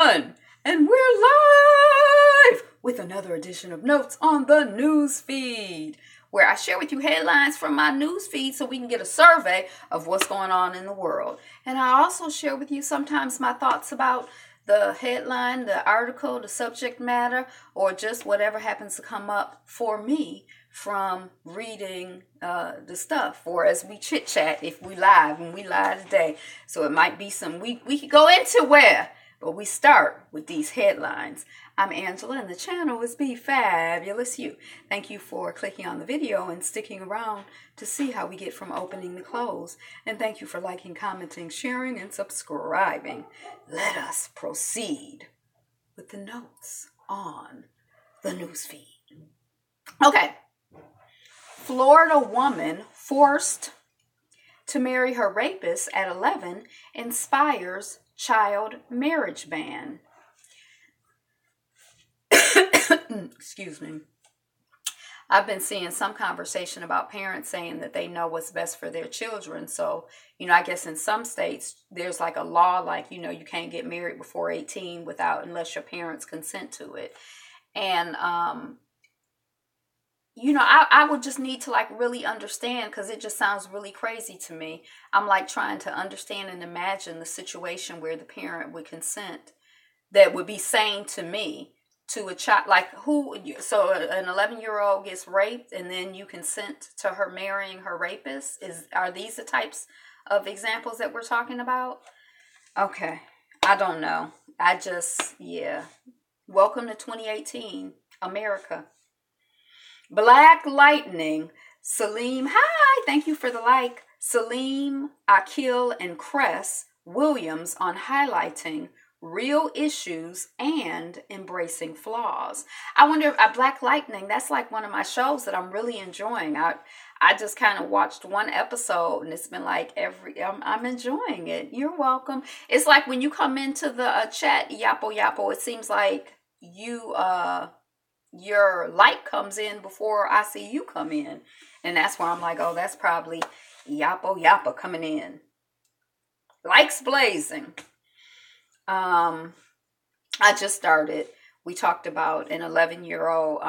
everyone, and we're live with another edition of Notes on the News Feed, where I share with you headlines from my news feed so we can get a survey of what's going on in the world. And I also share with you sometimes my thoughts about the headline, the article, the subject matter, or just whatever happens to come up for me from reading the stuff, or as we chit chat if we live, and we live today. So it might be some, we could go into where, but we start with these headlines. I'm Angela and the channel is Be Fabulous You. Thank you for clicking on the video and sticking around to see how we get from opening to close. And thank you for liking, commenting, sharing, and subscribing. Let us proceed with the notes on the newsfeed. Okay. Florida woman forced to marry her rapist at 11 inspires child marriage ban. Excuse me. I've been seeing some conversation about parents saying that they know what's best for their children. So, I guess in some states there's like a law, like, you can't get married before 18 unless your parents consent to it. And, I would just need to really understand, because it just sounds really crazy to me. I'm trying to understand and imagine the situation where the parent would consent, that would be saying to me, to a child, so an 11-year-old gets raped and then you consent to her marrying her rapist? Are these the types of examples that we're talking about? Okay. I don't know. Welcome to 2018, America. Black Lightning, Salim, hi, thank you for the like. Salim, Akil, and Cress Williams on highlighting real issues and embracing flaws. I wonder if Black Lightning, that's like one of my shows that I'm really enjoying. I just kind of watched one episode and it's been I'm enjoying it. You're welcome. It's like when you come into the chat, Yappo, it seems like your light comes in before I see you come in. And that's why I'm like, oh, that's probably Yappo coming in. Likes blazing. I just started. We talked about an 11-year-old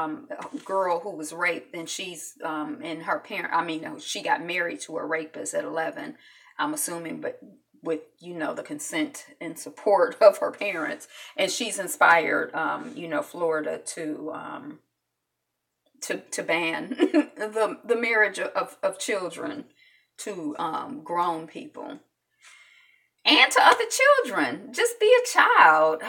girl who was raped, and she's and her parent. She got married to a rapist at 11. I'm assuming, but with the consent and support of her parents, and she's inspired Florida to ban the marriage of children to grown people. And to other children. Just be a child.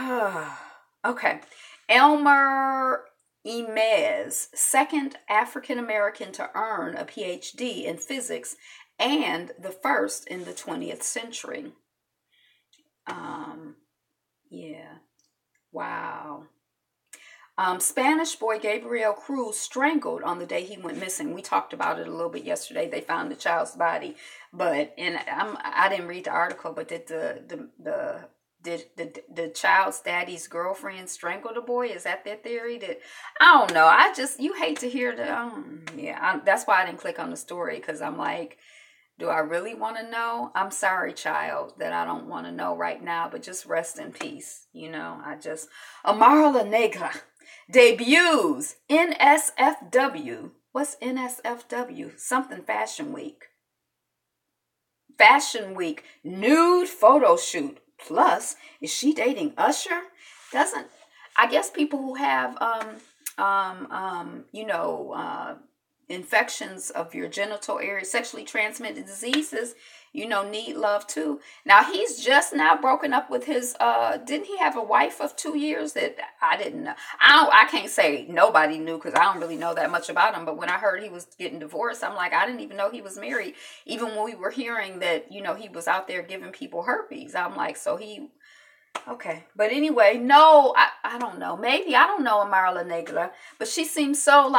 Okay. Elmer Imez, second African-American to earn a PhD in physics and the first in the 20th century. Wow. Spanish boy Gabriel Cruz strangled on the day he went missing. We talked about it a little bit yesterday. They found the child's body, but I didn't read the article. But did the child's daddy's girlfriend strangle the boy? Is that their theory? I don't know. You hate to hear that's why I didn't click on the story, because I'm like, do I really want to know? I'm sorry, child, that I don't want to know right now, but just rest in peace. Amaro La Negra debuts NSFW. What's NSFW? Something Fashion Week. Fashion Week nude photo shoot. Plus, is she dating Usher? I guess people who have infections of your genital area, sexually transmitted diseases, need love too. Now, he's just now broken up with his, didn't he have a wife of 2 years that I didn't know? I can't say nobody knew, because I don't really know that much about him. But when I heard he was getting divorced, I'm like, I didn't even know he was married. Even when we were hearing that, he was out there giving people herpes. I'm like, okay. But anyway, no, I don't know. Maybe, I don't know Amaro La Negra, but she seems so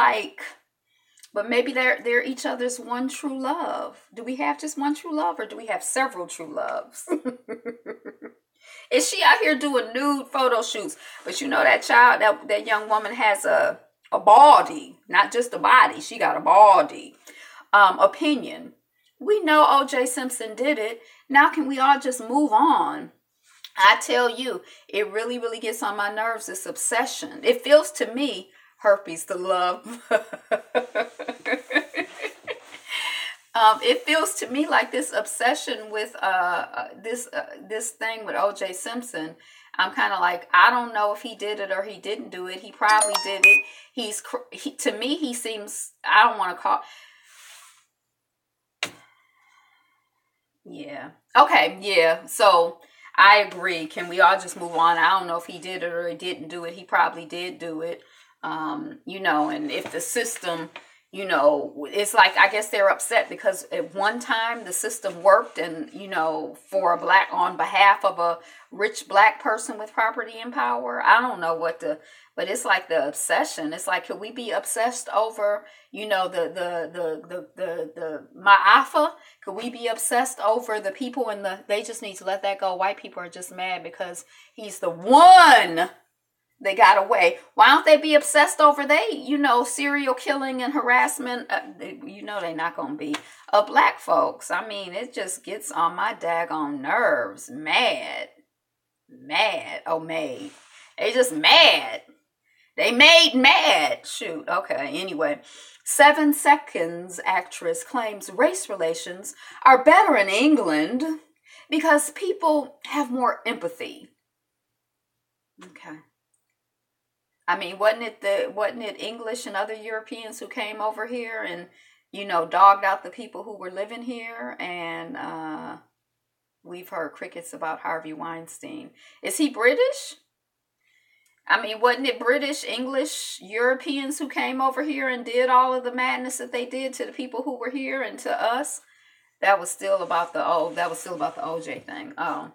but maybe they're each other's one true love. Do we have just one true love, or do we have several true loves? Is she out here doing nude photo shoots? But that child, that young woman has a body, not just a body. She got a body. Opinion. We know O.J. Simpson did it. Now can we all just move on? I tell you, it really, really gets on my nerves, this obsession. It feels to me, herpes, the love. It feels to me like this obsession with this thing with OJ Simpson. I'm kind of like, I don't know if he did it or he didn't do it. He probably did it. To me, he seems, I don't want to call. Yeah. Okay. Yeah. So I agree. Can we all just move on? I don't know if he did it or he didn't do it. He probably did do it. And if the system, it's like, I guess they're upset because at one time the system worked and, for on behalf of a rich black person with property and power. I don't know but it's like the obsession. It's like, could we be obsessed over, the Ma'afa? Could we be obsessed over the people they just need to let that go. White people are just mad because he's the one. They got away. Why don't they be obsessed over serial killing and harassment? They're not going to be. Black folks. I mean, it just gets on my daggone nerves. Mad. Oh, made. They just mad. They made mad. Shoot. Okay. Anyway. 7 Seconds actress claims race relations are better in England because people have more empathy. Okay. I mean, wasn't it English and other Europeans who came over here and, dogged out the people who were living here? And we've heard crickets about Harvey Weinstein. Is he British? I mean, wasn't it British, English, Europeans who came over here and did all of the madness that they did to the people who were here and to us? That was still about the OJ thing. Oh,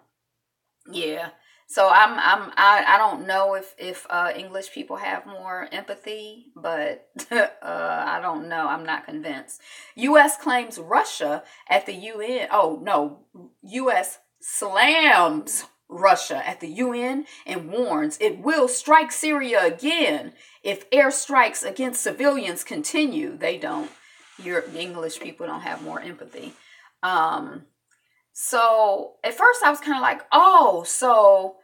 yeah. So I don't know if English people have more empathy, but I don't know. I'm not convinced. U.S. claims Russia at the UN. Oh no, U.S. slams Russia at the UN and warns it will strike Syria again if airstrikes against civilians continue. They don't. English people don't have more empathy. So at first I was kind of like, oh, so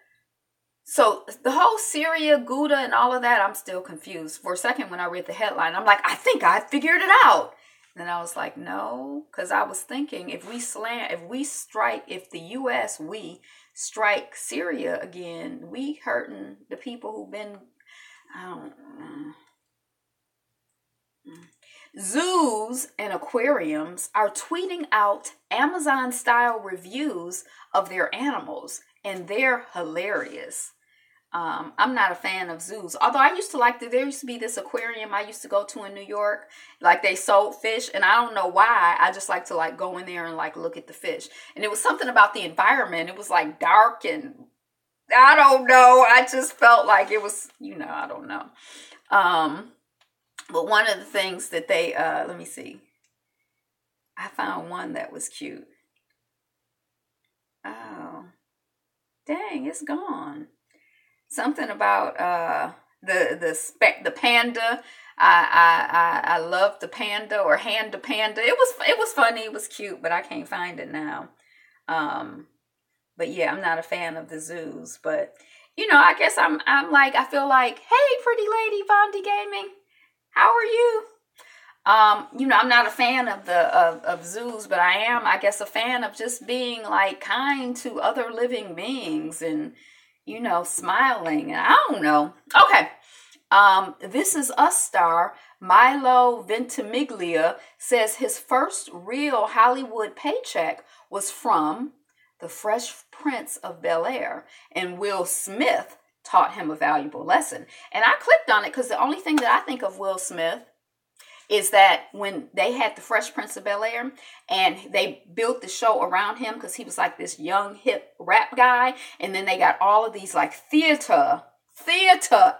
the whole Syria, Gouda, and all of that, I'm still confused. For a second when I read the headline, I'm like, I think I figured it out. Then I was like, no, because I was thinking if the U.S., we strike Syria again, we hurting the people who've been, I don't know. Zoos and aquariums are tweeting out Amazon-style reviews of their animals, and they're hilarious. I'm not a fan of zoos, although I used to there used to be this aquarium I used to go to in New York, like they sold fish, and I don't know why, I just like to go in there and look at the fish, and it was something about the environment. It was dark, and I don't know, I just felt like it was, I don't know. But one of the things that they, let me see. I found one that was cute. Oh, dang, it's gone. Something about the panda. I love the panda or hand to panda. It was funny. It was cute, but I can't find it now. But yeah, I'm not a fan of the zoos. But I guess I feel like, hey, pretty lady, Vondi Gaming. How are you? I'm not a fan of zoos, but I am, I guess, a fan of just being kind to other living beings and, smiling. And I don't know. Okay. This Is Us star Milo Ventimiglia says his first real Hollywood paycheck was from The Fresh Prince of Bel-Air, and Will Smith taught him a valuable lesson. And I clicked on it because the only thing that I think of Will Smith is that when they had The Fresh Prince of Bel-Air and they built the show around him because he was this young hip rap guy, and then they got all of these theater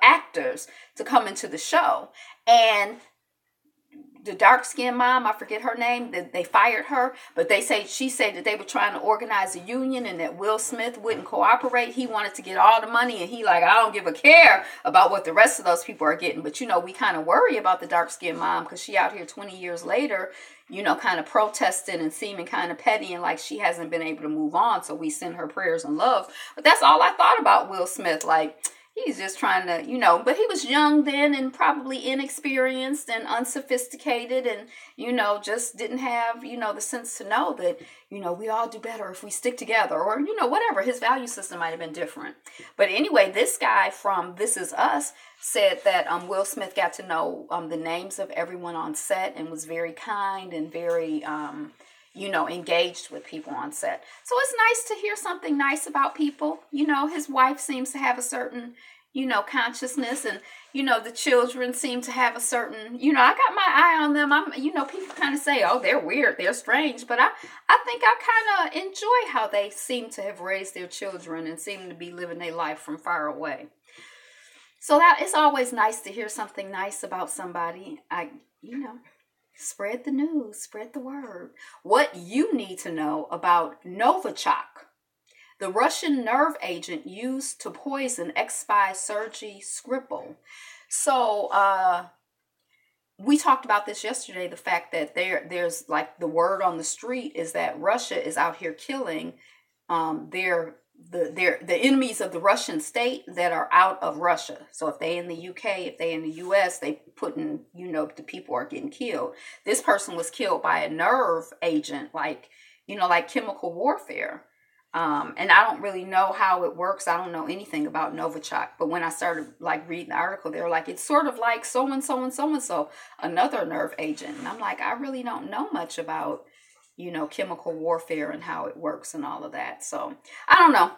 actors to come into the show, and the dark-skinned mom, I forget her name, that they fired her, but she said that they were trying to organize a union and that Will Smith wouldn't cooperate. He wanted to get all the money, and he like, I don't give a care about what the rest of those people are getting. But, we kind of worry about the dark-skinned mom because she out here 20 years later, kind of protesting and seeming kind of petty and like she hasn't been able to move on. So we send her prayers and love. But that's all I thought about Will Smith. Like, he's just trying to, but he was young then and probably inexperienced and unsophisticated and, just didn't have, the sense to know that, we all do better if we stick together or, whatever. His value system might have been different. But anyway, this guy from This Is Us said that Will Smith got to know the names of everyone on set and was very kind and very, engaged with people on set. So it's nice to hear something nice about people. His wife seems to have a certain, consciousness and, the children seem to have a certain, I got my eye on them. People kind of say, oh, they're weird, they're strange. But I think I kind of enjoy how they seem to have raised their children and seem to be living their life from far away. So that it's always nice to hear something nice about somebody. Spread the news, spread the word. What you need to know about Novichok, the Russian nerve agent used to poison ex-spy Sergei Skripal. So we talked about this yesterday, the fact that there's like the word on the street is that Russia is out here killing the enemies of the Russian state that are out of Russia. So if they in the UK, if they in the US, they putting, the people are getting killed. This person was killed by a nerve agent, like chemical warfare. And I don't really know how it works. I don't know anything about Novichok. But when I started reading the article, they were like, it's sort of like so-and-so and so-and-so, another nerve agent. And I'm like, I really don't know much about chemical warfare and how it works and all of that. So I don't know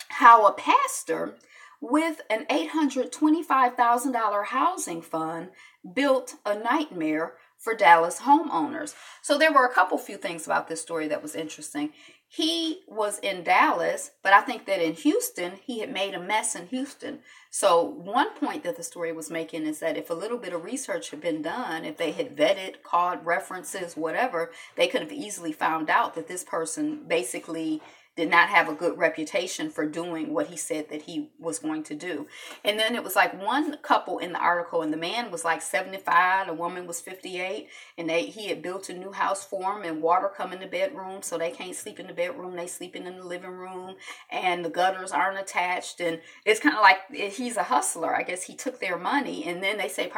how a pastor with an $825,000 housing fund built a nightmare for Dallas homeowners. So there were a few things about this story that was interesting. He was in Dallas, but I think that in Houston, he had made a mess in Houston. So one point that the story was making is that if a little bit of research had been done, if they had vetted, called references, whatever, they could have easily found out that this person basically did not have a good reputation for doing what he said that he was going to do. And then it was like one couple in the article, and the man was like 75, the woman was 58, and he had built a new house for them, and water come in the bedroom, so they can't sleep in the bedroom, they sleeping in the living room, and the gutters aren't attached, and it's kind of like he's a hustler. I guess he took their money, and then they say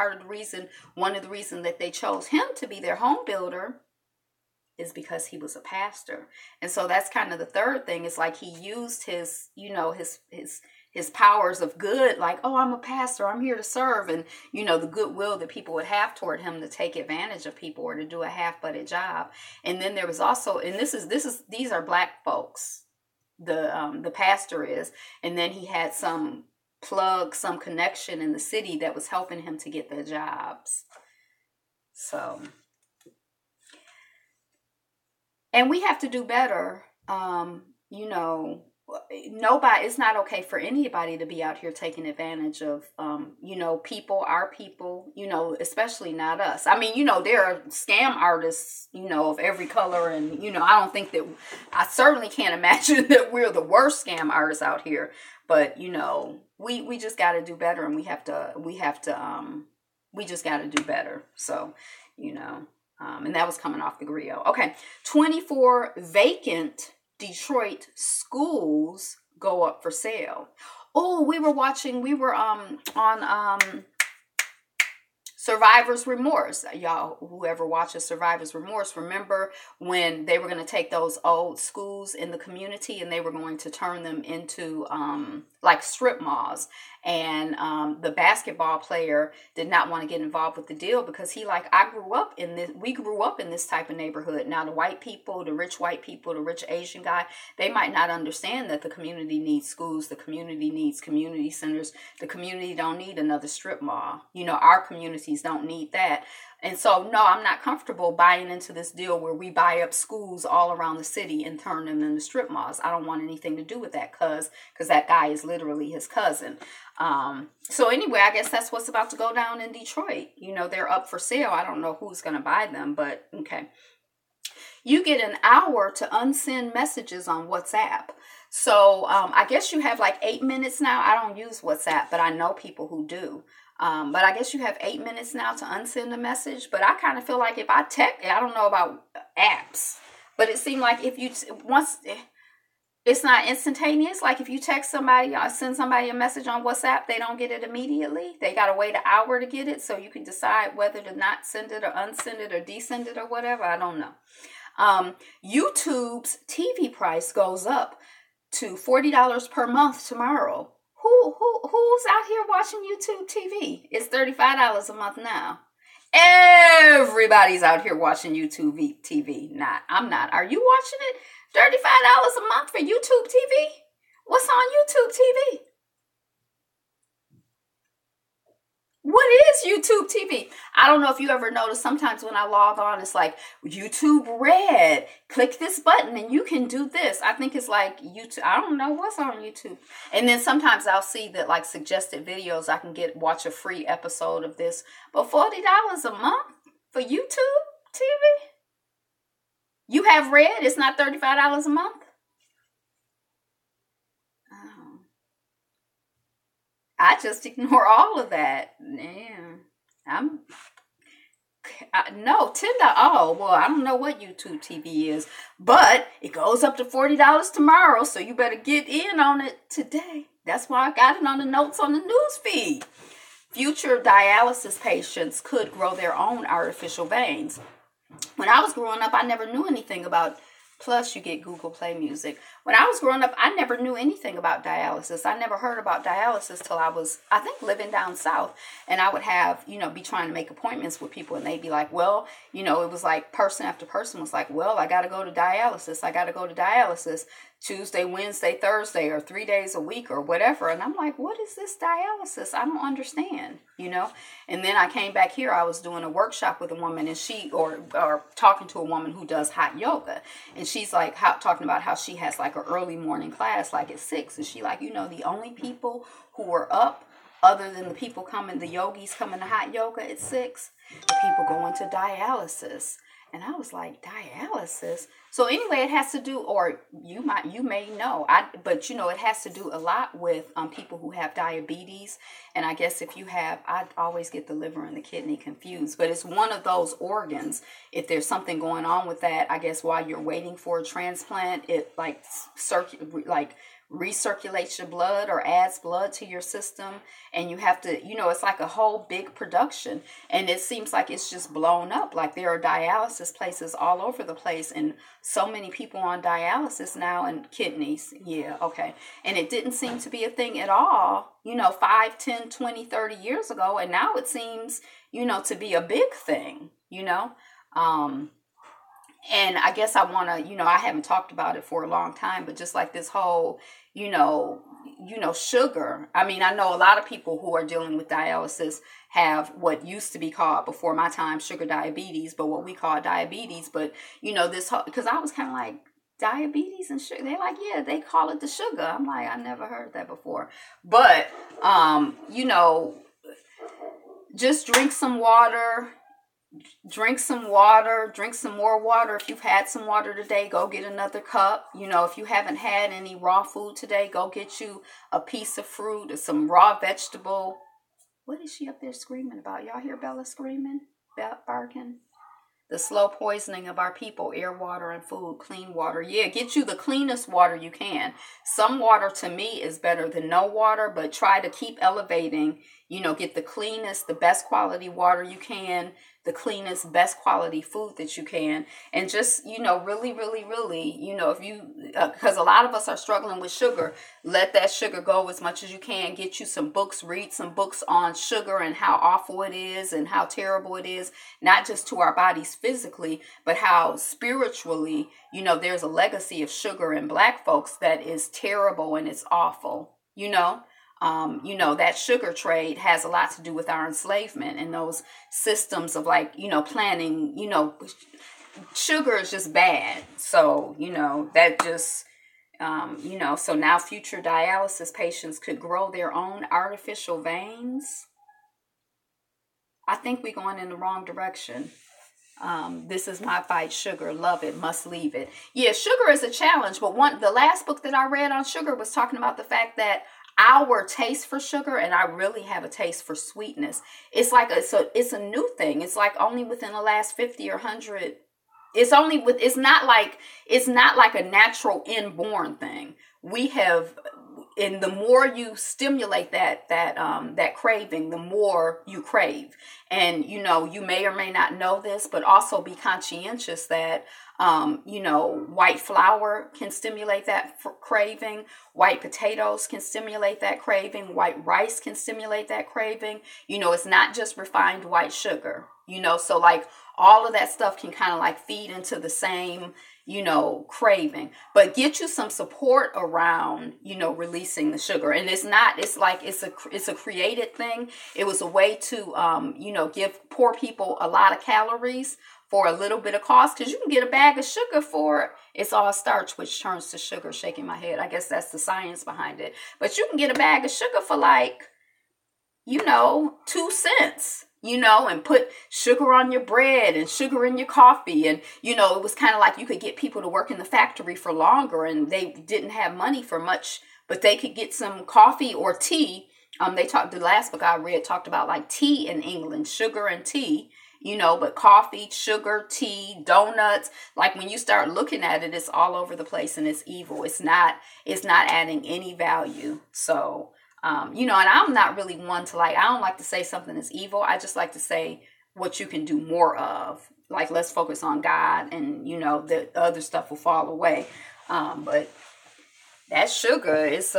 one of the reasons that they chose him to be their home builder is because he was a pastor. And so that's kind of the third thing. It's like he used his powers of good, like, oh, I'm a pastor, I'm here to serve, and the goodwill that people would have toward him to take advantage of people or to do a half-butted job. And then there was also, and these are black folks, the pastor is, and then he had some connection in the city that was helping him to get the jobs. So, and we have to do better. It's not okay for anybody to be out here taking advantage of, people, our people, especially not us. I mean, there are scam artists, of every color. And, I certainly can't imagine that we're the worst scam artists out here. But, we just got to do better, and we just got to do better. So, and that was coming off the grill. Okay. 24 vacant Detroit schools go up for sale. Oh, we were on Survivor's Remorse. Y'all, whoever watches Survivor's Remorse, remember when they were going to take those old schools in the community and they were going to turn them into strip malls. And the basketball player did not want to get involved with the deal because we grew up in this type of neighborhood. Now the white people, the rich white people, the rich Asian guy, they might not understand that the community needs schools, the community needs community centers, the community don't need another strip mall. Our communities don't need that. And so, no, I'm not comfortable buying into this deal where we buy up schools all around the city and turn them into strip malls. I don't want anything to do with that because that guy is literally his cousin. So anyway, I guess that's what's about to go down in Detroit. You know, they're up for sale. I don't know who's going to buy them, but okay. You get an hour to unsend messages on WhatsApp. So I guess you have like 8 minutes now. I don't use WhatsApp, but I know people who do. But I guess you have 8 minutes now to unsend a message. But I kind of feel like if I text, I don't know about apps, but it seemed like if you it's not instantaneous. Like if you text somebody or send somebody a message on WhatsApp, they don't get it immediately. They got to wait an hour to get it. So you can decide whether to not send it or unsend it or desend it or whatever. I don't know. YouTube's TV price goes up to $40 per month tomorrow. Who's out here watching YouTube TV? It's $35 a month now. Everybody's out here watching YouTube TV. I'm not. Are you watching it? $35 a month for YouTube TV? What's on YouTube TV? What is YouTube TV? I don't know if you ever notice sometimes when I log on, it's like YouTube Red. Click this button and you can do this. I think it's like YouTube. I don't know what's on YouTube. And then sometimes I'll see that like suggested videos I can watch a free episode of this. But $40 a month for YouTube TV? You have Red? It's not $35 a month? I just ignore all of that. Yeah, no, $10. Oh, well, I don't know what YouTube TV is, but it goes up to $40 tomorrow, so you better get in on it today. That's why I got it on the notes on the news feed. Future dialysis patients could grow their own artificial veins. When I was growing up, I never knew anything about. Plus, you get Google Play Music. When I was growing up, I never knew anything about dialysis. I never heard about dialysis till I was, I think, living down south. And I would have, be trying to make appointments with people. And they'd be like, well, it was like person after person was like, well, I got to go to dialysis. I got to go to dialysis Tuesday, Wednesday, Thursday, or 3 days a week or whatever. And I'm like, what is this dialysis? I don't understand, And then I came back here. I was doing a workshop with a woman and or talking to a woman who does hot yoga. And she's like talking about how she has like an early morning class, like at 6. And she like, the only people who are up other than the yogis coming to hot yoga at 6, the people going to dialysis. And I was like, dialysis? So anyway, it has to do, or you may know, but it has to do a lot with people who have diabetes. And I guess I always get the liver and the kidney confused, but it's one of those organs. If there's something going on with that, I guess while you're waiting for a transplant, it recirculates your blood or adds blood to your system, and you have to, it's like a whole big production, and it seems like it's just blown up. Like there are dialysis places all over the place, and so many people on dialysis now, and kidneys, yeah, okay, and it didn't seem to be a thing at all, 5, 10, 20, 30 years ago, and now it seems, to be a big thing, and I guess I want to, I haven't talked about it for a long time, but just like this whole, sugar. I mean, I know a lot of people who are dealing with dialysis have what used to be called before my time sugar diabetes, but what we call diabetes. But, this whole, because I was kind of like, diabetes and sugar. They're like, yeah, they call it the sugar. I'm like, I never heard that before. But, just drink some water. Drink some more water. If you've had some water today, go get another cup. If you haven't had any raw food today, go get you a piece of fruit or some raw vegetable. What is she up there screaming about? Y'all hear Bella screaming? Barking? The slow poisoning of our people, air, water, and food, clean water. Yeah, get you the cleanest water you can. Some water to me is better than no water, but try to keep elevating, get the cleanest, the best quality water you can, the cleanest, best quality food that you can. And just, really, really, really, if you, because a lot of us are struggling with sugar, let that sugar go as much as you can. Get you some books, read some books on sugar and how awful it is and how terrible it is, not just to our bodies physically, but how spiritually, there's a legacy of sugar in Black folks that is terrible and it's awful, That sugar trade has a lot to do with our enslavement and those systems of like, planning, sugar is just bad. So, that just, so now future dialysis patients could grow their own artificial veins. I think we're going in the wrong direction. This is my fight, sugar. Love it. Must leave it. Yeah, sugar is a challenge. But the last book that I read on sugar was talking about the fact that our taste for sugar, and I really have a taste for sweetness. It's like it's a new thing. It's like only within the last 50 or 100. It's not like a natural inborn thing. We have, and the more you stimulate that craving, the more you crave. And, you may or may not know this, but also be conscientious that, white flour can stimulate that craving. White potatoes can stimulate that craving. White rice can stimulate that craving. It's not just refined white sugar, so like all of that stuff can kind of like feed into the same, craving, but get you some support around, releasing the sugar. And it's a created thing. It was a way to, give poor people a lot of calories for a little bit of cost, because you can get a bag of sugar for, it's all starch, which turns to sugar, shaking my head. I guess that's the science behind it. But you can get a bag of sugar for like, 2 cents. And put sugar on your bread and sugar in your coffee. And, it was kind of like you could get people to work in the factory for longer and they didn't have money for much, but they could get some coffee or tea. The last book I read talked about like tea in England, sugar and tea, but coffee, sugar, tea, donuts. Like when you start looking at it, it's all over the place and it's evil. It's not adding any value. So, and I'm not really one to I don't like to say something is evil. I just like to say what you can do more of. Like, let's focus on God and, the other stuff will fall away. But that sugar is,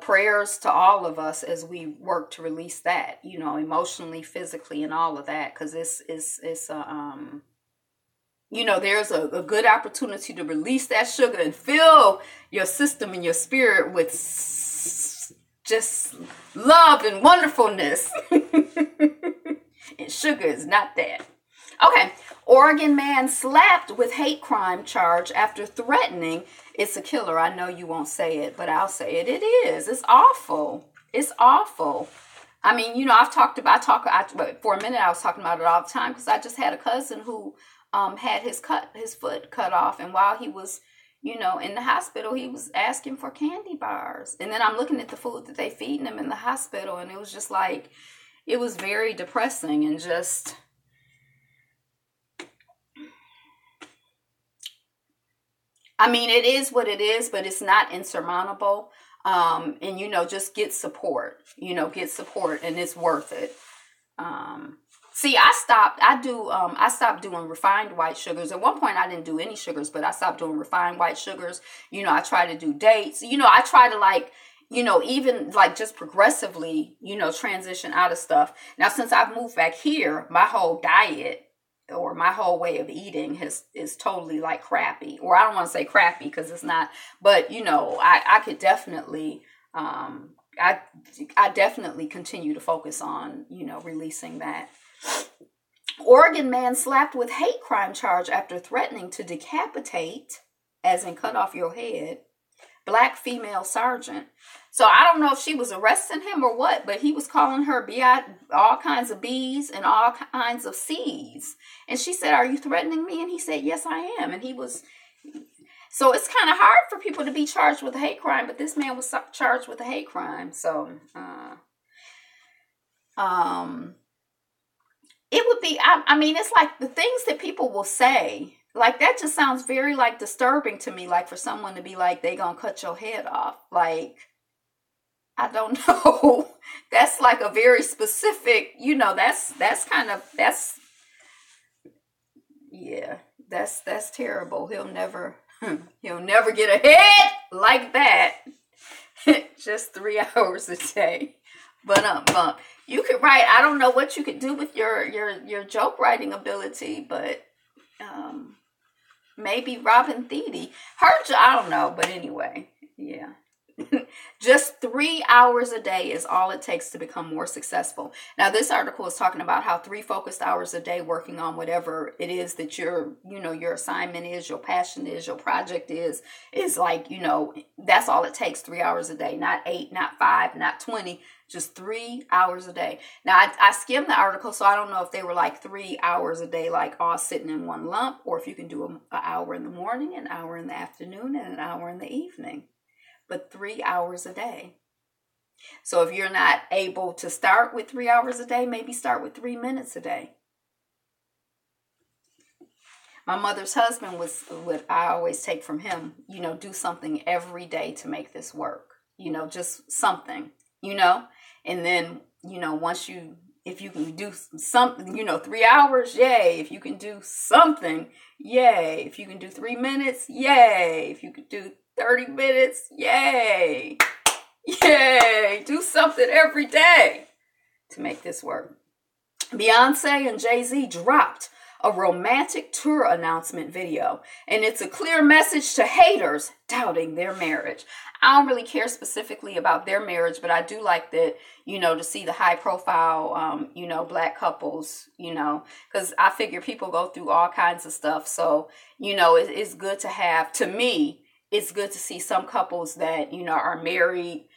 prayers to all of us as we work to release that, emotionally, physically, and all of that. Cause there's a good opportunity to release that sugar and fill your system and your spirit with just love and wonderfulness. And sugar is not that. Okay. Oregon man slapped with hate crime charge after threatening. It's a killer. I know you won't say it, but I'll say it. It is. It's awful. It's awful. I mean, for a minute I was talking about it all the time because I just had a cousin who had his foot cut off, and while he was in the hospital, he was asking for candy bars. And then I'm looking at the food that they feeding him in the hospital, and it was just like, it was very depressing and just, I mean, it is what it is, but it's not insurmountable. And, just get support, and it's worth it. See, I stopped doing refined white sugars. At one point, I didn't do any sugars, but I stopped doing refined white sugars. I try to do dates. I try to even just progressively, transition out of stuff. Now, since I've moved back here, my whole diet or my whole way of eating is totally like crappy. Or I don't want to say crappy because it's not, but, I could definitely, I definitely continue to focus on, releasing that. Oregon man slapped with hate crime charge after threatening to decapitate, as in cut off your head, Black female sergeant. So I don't know if she was arresting him or what, but he was calling her all kinds of B's and all kinds of C's. And she said, "Are you threatening me?" And he said, "Yes, I am." And he was... So it's kind of hard for people to be charged with a hate crime, but this man was charged with a hate crime. So, it would be, I mean, it's like the things that people will say, like that just sounds very like disturbing to me. Like for someone to be like, they gonna cut your head off. Like, I don't know. That's like a very specific, that's terrible. He'll never get a head like that. Just 3 hours a day. But you could write. I don't know what you could do with your joke writing ability, but maybe Robin Thede. I don't know, but anyway, yeah. Just 3 hours a day is all it takes to become more successful. Now, this article is talking about how 3 focused hours a day working on whatever it is that your assignment is, your passion is, your project is like, that's all it takes, 3 hours a day, not 8, not 5, not 20, just 3 hours a day. Now, I skimmed the article, so I don't know if they were like 3 hours a day, like all sitting in one lump, or if you can do an hour in the morning, an hour in the afternoon, and an hour in the evening. But 3 hours a day. So if you're not able to start with 3 hours a day, maybe start with 3 minutes a day. My mother's husband was what I always take from him, do something every day to make this work, just something, and then, if you can do something, 3 hours, yay. If you can do something, yay. If you can do 3 minutes, yay. If you can do 30 minutes, yay. Yay. Do something every day to make this work. Beyonce and JayZ dropped a romantic tour announcement video, and it's a clear message to haters doubting their marriage. I don't really care specifically about their marriage, but I do like that, to see the high profile, black couples, because I figure people go through all kinds of stuff. So, it's good to have, to me, it's good to see some couples that, are married,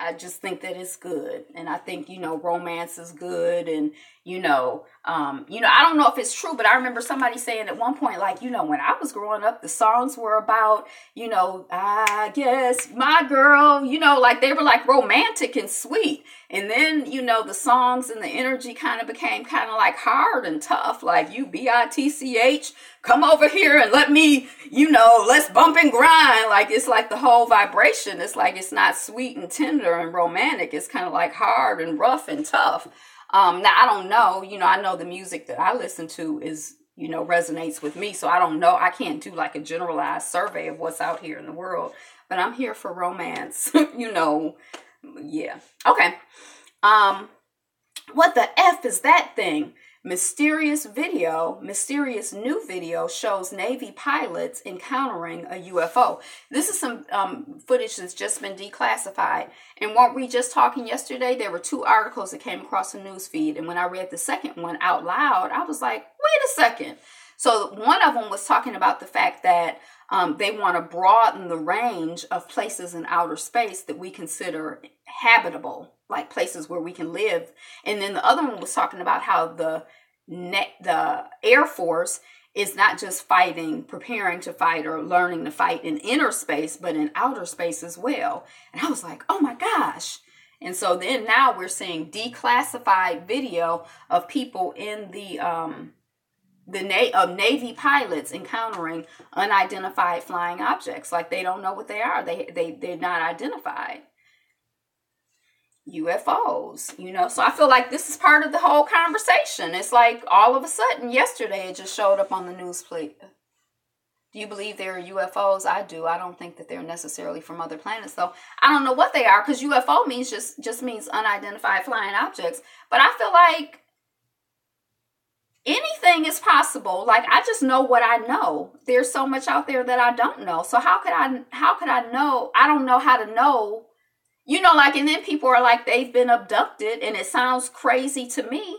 I just think that it's good. And I think, romance is good. And, I don't know if it's true, but I remember somebody saying at one point, like, when I was growing up, the songs were about, I guess my girl, like they were like romantic and sweet. And then, the songs and the energy kind of became kind of like hard and tough, like you bitch, come over here and let me, let's bump and grind. Like, it's like the whole vibration. It's like, it's not sweet and tender and romantic. It's kind of like hard and rough and tough. Now I don't know, I know the music that I listen to is, resonates with me. So I don't know. I can't do like a generalized survey of what's out here in the world, but I'm here for romance, yeah. Okay. What the F is that thing? Mysterious new video shows Navy pilots encountering a UFO. This is some footage that's just been declassified. And weren't we just talking yesterday? There were 2 articles that came across the news feed. And when I read the second one out loud, I was like, wait a second. So one of them was talking about the fact that they want to broaden the range of places in outer space that we consider habitable, like places where we can live. And then the other one was talking about how the Air Force is not just preparing to fight or learning to fight in inner space, but in outer space as well. And I was like, oh my gosh. And so then now we're seeing declassified video of people in the Navy pilots encountering unidentified flying objects. Like they don't know what they are. They're not identified. UFOs, so I feel like this is part of the whole conversation. It's like all of a sudden yesterday it just showed up on the news plate. Do you believe there are UFOs? I do. I don't think that they're necessarily from other planets, though. I don't know what they are, because UFO means just means unidentified flying objects. But I feel like anything is possible. Like, I just know what I know. There's so much out there that I don't know. So how could I know? I don't know how to know. And then people are like, they've been abducted, and it sounds crazy to me,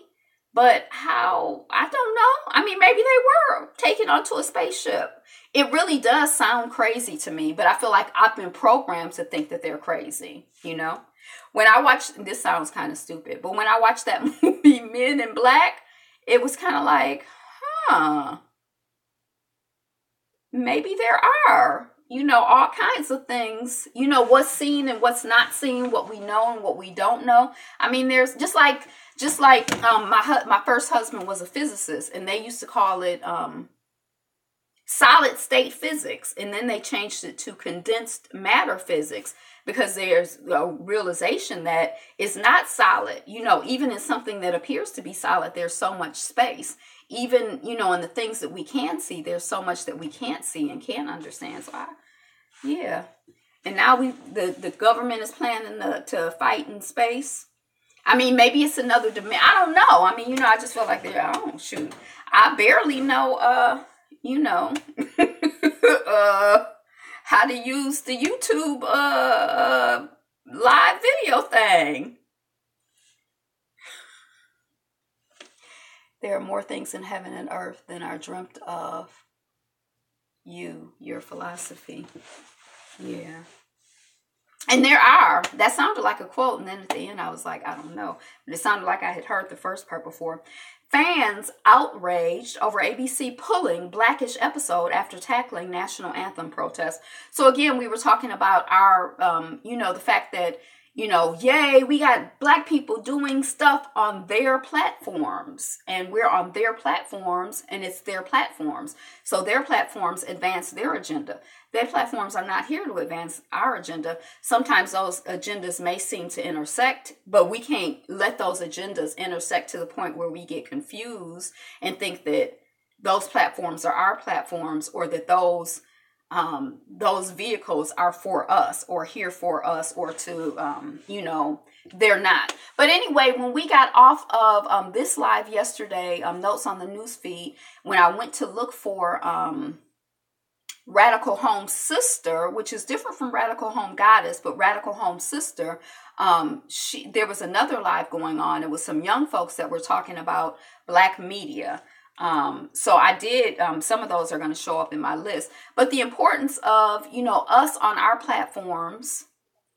but how? I don't know. I mean, maybe they were taken onto a spaceship. It really does sound crazy to me, but I feel like I've been programmed to think that they're crazy, When I watched, this sounds kind of stupid, but when I watched that movie, Men in Black, it was kind of like, maybe there are. All kinds of things, what's seen and what's not seen, what we know and what we don't know. I mean, there's just like my first husband was a physicist, and they used to call it solid state physics. And then they changed it to condensed matter physics, because there's a realization that it's not solid. Even in something that appears to be solid, there's so much space. Even, in the things that we can see, there's so much that we can't see and can't understand. So, yeah. And now the government is planning to fight in space. I mean, maybe it's another dimension. I don't know. I mean, I just feel like I barely know, how to use the YouTube live video thing. There are more things in heaven and earth than are dreamt of. Your philosophy. Yeah. And there are. That sounded like a quote, and then at the end I was like, I don't know. But it sounded like I had heard the first part before. Fans outraged over ABC pulling Blackish episode after tackling national anthem protests. So again, we were talking about our, the fact that, yay, we got Black people doing stuff on their platforms, and we're on their platforms, and it's their platforms. So their platforms advance their agenda. Their platforms are not here to advance our agenda. Sometimes those agendas may seem to intersect, but we can't let those agendas intersect to the point where we get confused and think that those platforms are our platforms, or that those vehicles are for us or here for us, or to, they're not. But anyway, when we got off of this live yesterday, notes on the news feed, when I went to look for Radical Home Sister, which is different from Radical Home Goddess, but Radical Home Sister, there was another live going on. It was some young folks that were talking about Black media. So I did, some of those are going to show up in my list, but the importance of, us on our platforms,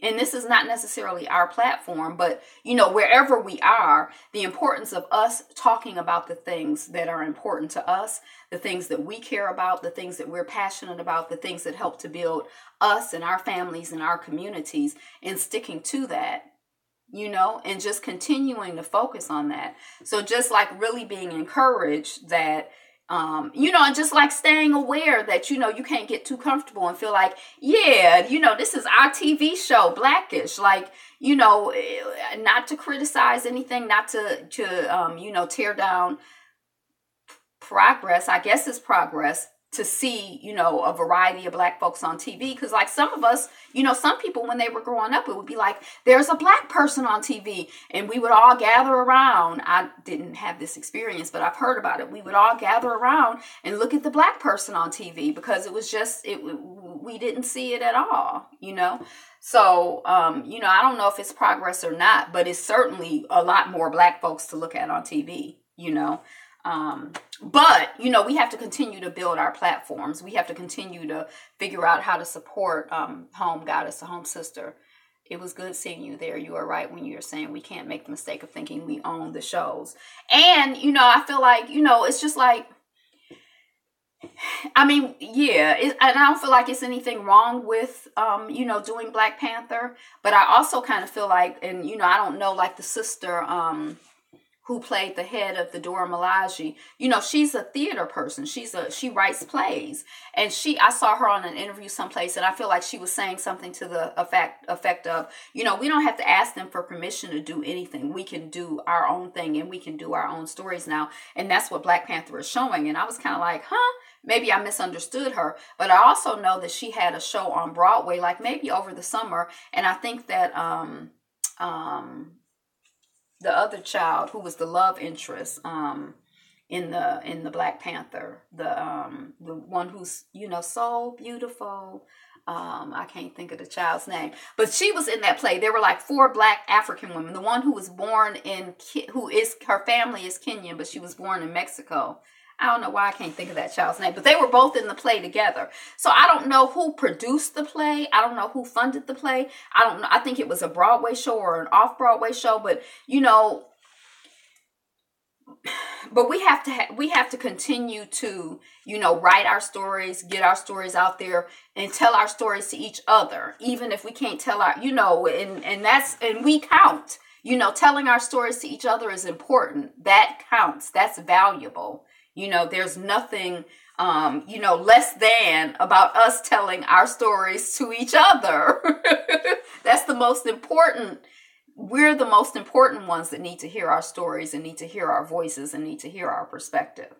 and this is not necessarily our platform, but, wherever we are, the importance of us talking about the things that are important to us, the things that we care about, the things that we're passionate about, the things that help to build us and our families and our communities, and sticking to that. And just continuing to focus on that. So just like really being encouraged that, and just like staying aware that, you can't get too comfortable and feel like, yeah, this is our TV show, Blackish, like, not to criticize anything, not to tear down progress. I guess it's progress to see, a variety of Black folks on TV. Because like some of us, some people when they were growing up, it would be like, there's a Black person on TV. And we would all gather around. I didn't have this experience, but I've heard about it. We would all gather around and look at the Black person on TV because it was just, we didn't see it at all, So, I don't know if it's progress or not, but it's certainly a lot more Black folks to look at on TV, But, we have to continue to build our platforms. We have to continue to figure out how to support Home Goddess, a Home Sister. It was good seeing you there. You are right when you're saying we can't make the mistake of thinking we own the shows. And, I feel like, it's just like, and I don't feel like it's anything wrong with, doing Black Panther. But I also kind of feel like, and, I don't know, like the sister, who played the head of the Dora Milaje, she's a theater person. She writes plays, and I saw her on an interview someplace, and I feel like she was saying something to the effect of, we don't have to ask them for permission to do anything. We can do our own thing, and we can do our own stories now. And that's what Black Panther is showing. And I was kind of like, maybe I misunderstood her, but I also know that she had a show on Broadway, like maybe over the summer. And I think that, the other child who was the love interest in the Black Panther, the one who's so beautiful, I can't think of the child's name, but she was in that play. There were like 4 Black African women. The one who was born her family is Kenyan, but she was born in Mexico. I don't know why I can't think of that child's name, but they were both in the play together. So I don't know who produced the play. I don't know who funded the play. I don't know. I think it was a Broadway show or an off-Broadway show, but but we have to continue to, write our stories, get our stories out there, and tell our stories to each other, even if we can't tell our, and we count. Telling our stories to each other is important. That counts. That's valuable. There's nothing, less than about us telling our stories to each other. That's the most important. We're the most important ones that need to hear our stories and need to hear our voices and need to hear our perspective,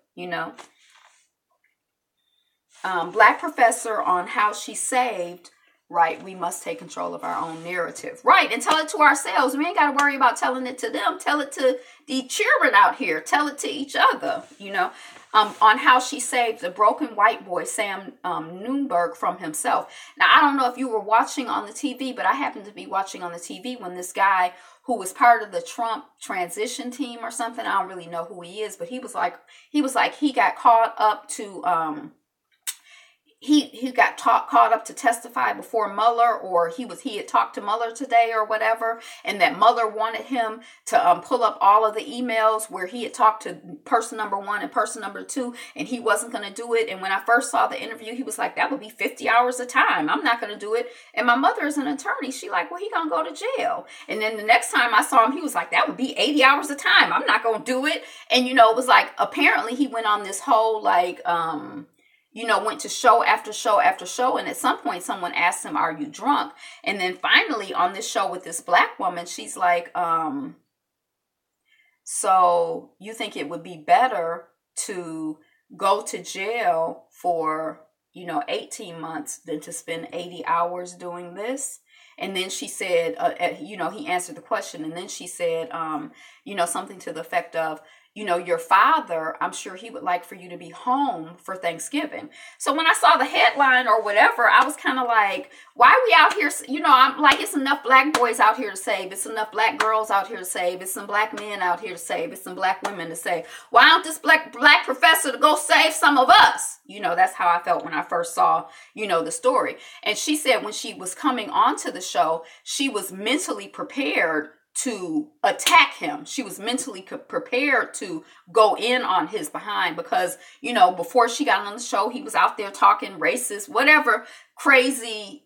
Black professor on how she saved. Right, we must take control of our own narrative. Right, and tell it to ourselves. We ain't got to worry about telling it to them. Tell it to the children out here. Tell it to each other, on how she saved the broken white boy, Sam Newberg, from himself. Now, I don't know if you were watching on the TV, but I happened to be watching on the TV when this guy who was part of the Trump transition team or something, I don't really know who he is, but he was like he got caught up to he got caught up to testify before Mueller, or he had talked to Mueller today or whatever, and that Mueller wanted him to pull up all of the emails where he had talked to person number 1 and person number 2, and he wasn't going to do it. And when I first saw the interview, he was like, that would be 50 hours of time. I'm not going to do it. And my mother is an attorney. She like, well, he going to go to jail. And then the next time I saw him, he was like, that would be 80 hours of time. I'm not going to do it. And, it was like, apparently he went on this whole went to show after show after show. And at some point, someone asked him, are you drunk? And then finally on this show with this black woman, she's like, so you think it would be better to go to jail for, 18 months than to spend 80 hours doing this? And then she said, he answered the question. And then she said, something to the effect of, your father, I'm sure he would like for you to be home for Thanksgiving. So when I saw the headline or whatever, I was kind of like, why are we out here? I'm like, it's enough black boys out here to save. It's enough black girls out here to save. It's some black men out here to save. It's some black women to save. Why don't this black professor to go save some of us? That's how I felt when I first saw, the story. And she said when she was coming onto the show, she was mentally prepared to attack him. She was mentally prepared to go in on his behind because, before she got on the show, he was out there talking racist, whatever, crazy,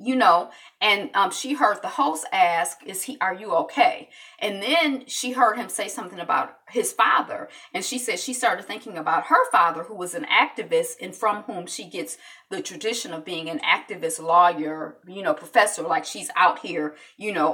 and she heard the host ask, are you okay? And then she heard him say something about his father. And she said she started thinking about her father, who was an activist and from whom she gets the tradition of being an activist lawyer, professor, like she's out here,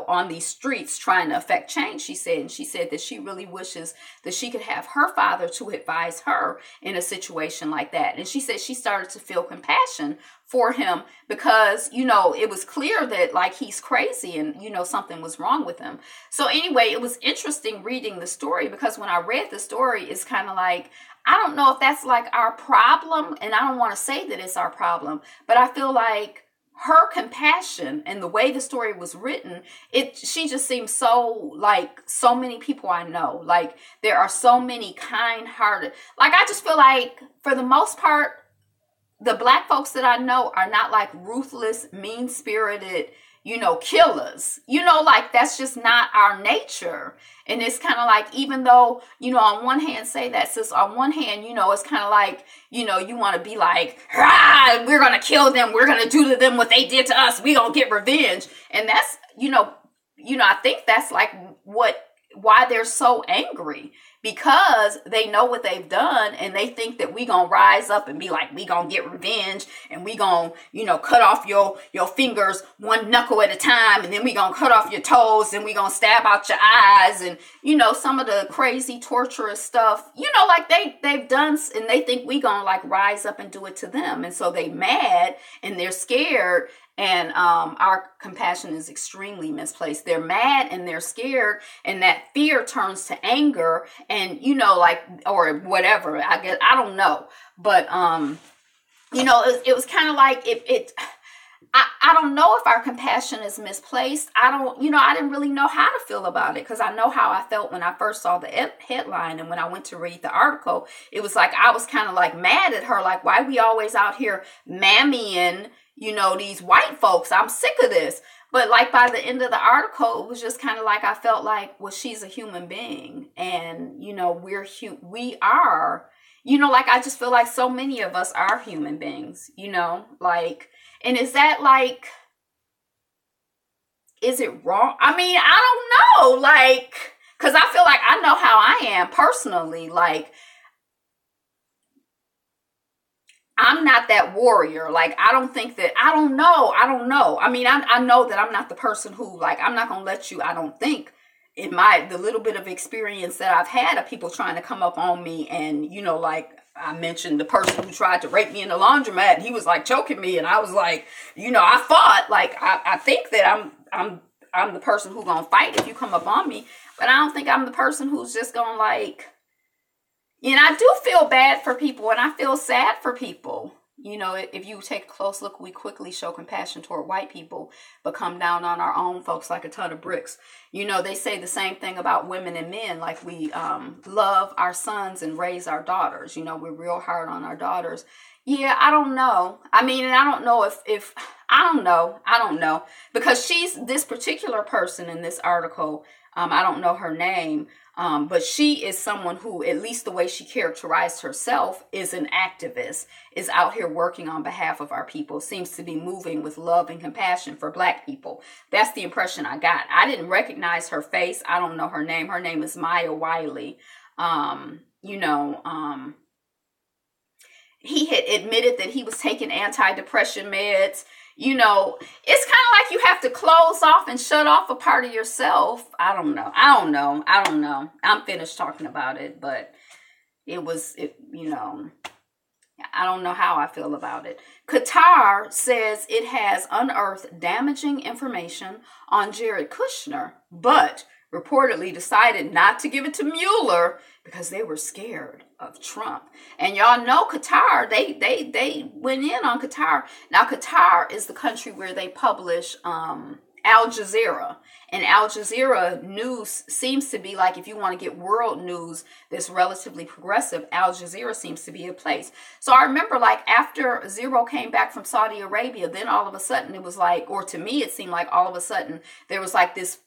on these streets trying to affect change, she said. And she said that she really wishes that she could have her father to advise her in a situation like that. And she said she started to feel compassion for him because, it was clear that like he's crazy and, something was wrong with him. So anyway, it was interesting reading the story because when I read the story, it's kind of like, I don't know if that's like our problem. And I don't want to say that it's our problem, but I feel like her compassion and the way the story was written, she just seems so like so many people I know. Like there are so many kind-hearted, like I just feel like for the most part, the black folks that I know are not like ruthless, mean-spirited, killers. Like that's just not our nature. And it's kind of like, even though, on one hand say that, sis, on one hand, it's kind of like, you want to be like, we're going to kill them. We're going to do to them what they did to us. We going to get revenge. And that's, I think that's like why they're so angry, because they know what they've done and they think that we gonna rise up and be like, we gonna get revenge and we gonna, cut off your fingers one knuckle at a time, and then we gonna cut off your toes and we gonna stab out your eyes and, some of the crazy torturous stuff, like they've done, and they think we gonna like rise up and do it to them. And so they mad and they're scared. And our compassion is extremely misplaced. They're mad and they're scared, and that fear turns to anger, and or whatever. I don't know, but it was kind of like I don't know if our compassion is misplaced. I didn't really know how to feel about it because I know how I felt when I first saw the headline, and when I went to read the article, it was like I was kind of like mad at her, like why we always out here mammying these white folks. I'm sick of this. But like by the end of the article, it was just kind of like I felt like, well, she's a human being, and we are, like I just feel like so many of us are human beings, like, and is that like, is it wrong? I mean, I don't know, like, because I feel like I know how I am personally, like I'm not that warrior. Like, I don't know. I mean, I know that I'm not the person who, like, I'm not going to let you, I don't think, in the little bit of experience that I've had of people trying to come up on me. And, like I mentioned, the person who tried to rape me in the laundromat, he was like choking me. And I was like, I fought. Like, I think that I'm the person who's going to fight if you come up on me. But I don't think I'm the person who's just going to like, And I do feel bad for people, and I feel sad for people. You know, if you take a close look, we quickly show compassion toward white people, but come down on our own folks like a ton of bricks. You know, they say the same thing about women and men, like we love our sons and raise our daughters. You know, we're real hard on our daughters. Yeah, I don't know. I mean, and I don't know if I don't know. Because this particular person in this article, I don't know her name, but she is someone who, at least the way she characterized herself, is an activist, is out here working on behalf of our people, seems to be moving with love and compassion for Black people. That's the impression I got. I didn't recognize her face. I don't know her name. Her name is Maya Wiley. He had admitted that he was taking antidepressant meds. You know, it's kind of like you have to close off and shut off a part of yourself. I don't know. I'm finished talking about it, but I don't know how I feel about it. Qatar says it has unearthed damaging information on Jared Kushner, but reportedly decided not to give it to Mueller because they were scared of Trump. And y'all know Qatar, they went in on Qatar. Now, Qatar is the country where they publish Al Jazeera. And Al Jazeera news seems to be like, if you want to get world news that's relatively progressive, Al Jazeera seems to be a place. So I remember, like, after Zero came back from Saudi Arabia, then all of a sudden it was like, or to me it seemed like all of a sudden there was like this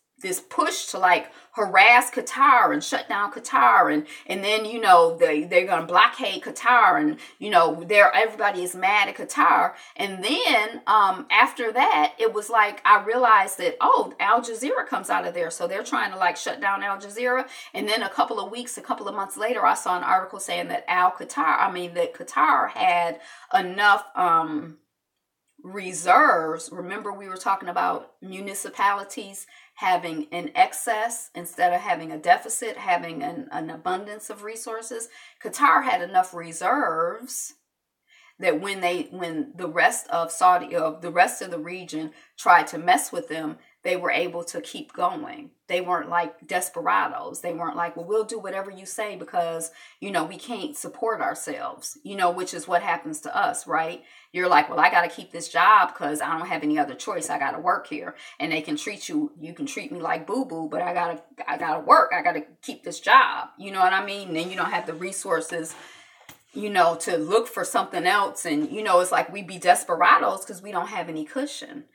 push to like harass Qatar and shut down Qatar, and then, you know, they're gonna blockade Qatar, and, you know, everybody is mad at Qatar. And then after that, it was like I realized that, oh, Al Jazeera comes out of there, so they're trying to like shut down Al Jazeera. And then a couple of months later, I saw an article saying that Qatar had enough reserves. Remember, we were talking about municipalities having an excess instead of having a deficit, having an abundance of resources. Qatar had enough reserves that when the rest of the region tried to mess with them, they were able to keep going. They weren't like desperados. They weren't like, well, we'll do whatever you say because, you know, we can't support ourselves, you know, which is what happens to us, right? You're like, well, I got to keep this job because I don't have any other choice. I got to work here. And they can you can treat me like boo-boo, but I gotta work. I got to keep this job. You know what I mean? And then you don't have the resources, you know, to look for something else. And, you know, it's like we be desperados because we don't have any cushion.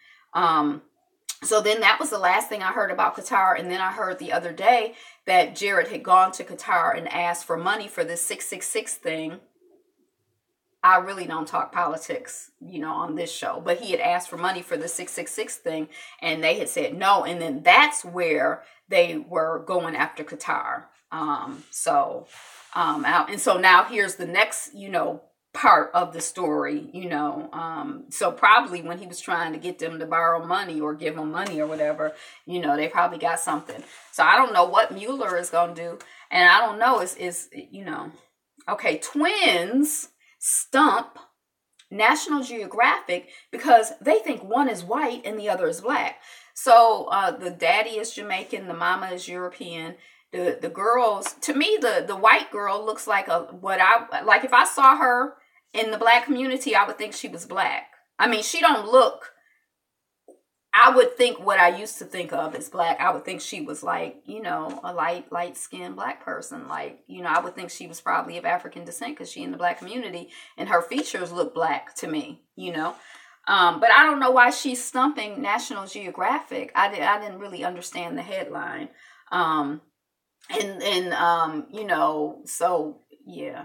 So then that was the last thing I heard about Qatar. And then I heard the other day that Jared had gone to Qatar and asked for money for this 666 thing. I really don't talk politics, you know, on this show, but he had asked for money for the 666 thing, and they had said no. And then that's where they were going after Qatar. And so now here's the next, you know, part of the story, you know. So probably when he was trying to get them to borrow money or give them money or whatever, you know, they probably got something. So I don't know what Mueller is going to do. And I don't know, is you know, okay, twins stump National Geographic because they think one is white and the other is Black. So the daddy is Jamaican, the mama is European. The girls, to me, the white girl looks like if I saw her in the Black community, I would think she was Black. I mean, she don't look, I would think what I used to think of as Black. I would think she was like, you know, a light-skinned Black person. Like, you know, I would think she was probably of African descent because she in the Black community and her features look Black to me, you know. But I don't know why she's stumping National Geographic. I didn't really understand the headline. You know, so yeah.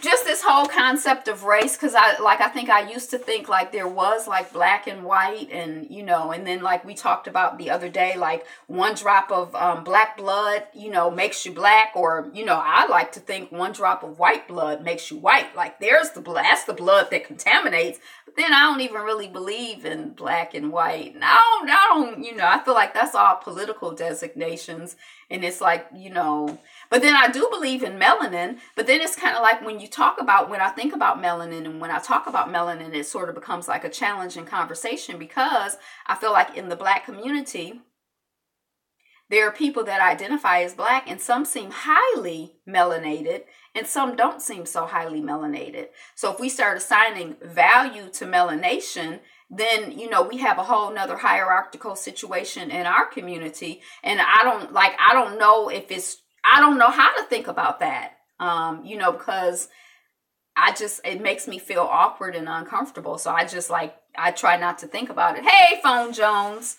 Just this whole concept of race, because I think I used to think like there was like Black and white, and, you know, and then like we talked about the other day, like one drop of Black blood, you know, makes you Black, or, you know, I like to think one drop of white blood makes you white. Like that's the blood that contaminates. But then I don't even really believe in Black and white. And I don't, you know, I feel like that's all political designations. And it's like, you know, but then I do believe in melanin. But then it's kind of like when I think about melanin and when I talk about melanin, it sort of becomes like a challenging conversation because I feel like in the Black community, there are people that identify as black, and some seem highly melanated and some don't seem so highly melanated. So if we start assigning value to melanation, then, you know, we have a whole nother hierarchical situation in our community. And I don't know I don't know how to think about that. You know, because it makes me feel awkward and uncomfortable. So I try not to think about it. Hey, Phone Jones.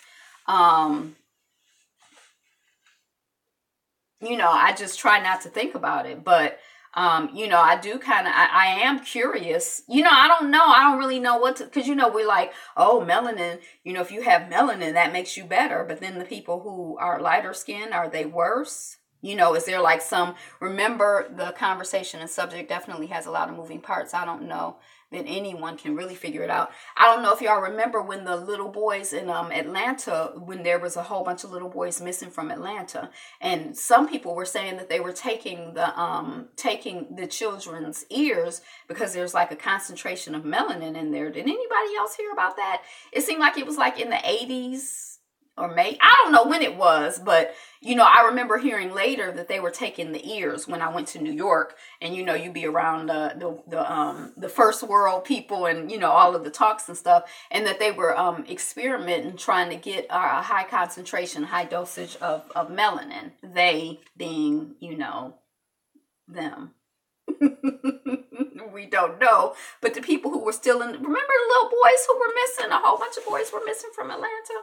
You know, I just try not to think about it. But, you know, I am curious. You know, I don't know. I don't really know because, you know, we're like, oh, melanin, you know, if you have melanin, that makes you better. But then the people who are lighter skinned, are they worse? You know, is there like remember, the conversation and subject definitely has a lot of moving parts. I don't know that anyone can really figure it out. I don't know if y'all remember when the little boys in Atlanta, when there was a whole bunch of little boys missing from Atlanta, and some people were saying that they were taking the children's ears because there's like a concentration of melanin in there. Did anybody else hear about that? It seemed like it was like in the 80s. Or I don't know when it was, but, you know, I remember hearing later that they were taking the ears when I went to New York, and, you know, you'd be around the first world people and, you know, all of the talks and stuff, and that they were experimenting, trying to get a high concentration, high dosage of melanin, they being, you know, them. We don't know, but the people who were still remember the little boys who were missing, a whole bunch of boys were missing from Atlanta.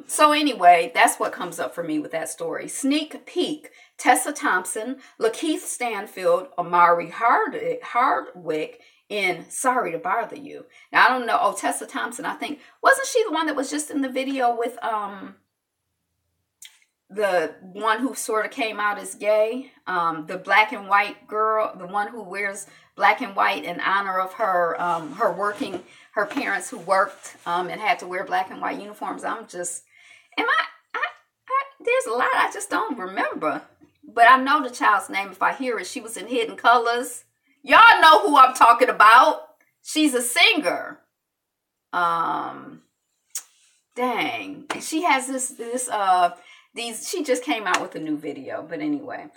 So anyway, that's what comes up for me with that story. Sneak peek: Tessa Thompson, Lakeith Stanfield, Amari Hardwick in Sorry to Bother You. Now, I don't know. Oh, Tessa Thompson, I think, wasn't she the one that was just in the video with the one who sort of came out as gay? The black and white girl, the one who wears black and white in honor of her her parents who worked and had to wear black and white uniforms. There's a lot I just don't remember. But I know the child's name if I hear it. She was in Hidden Colors. Y'all know who I'm talking about. She's a singer. Dang. She has she just came out with a new video, but anyway.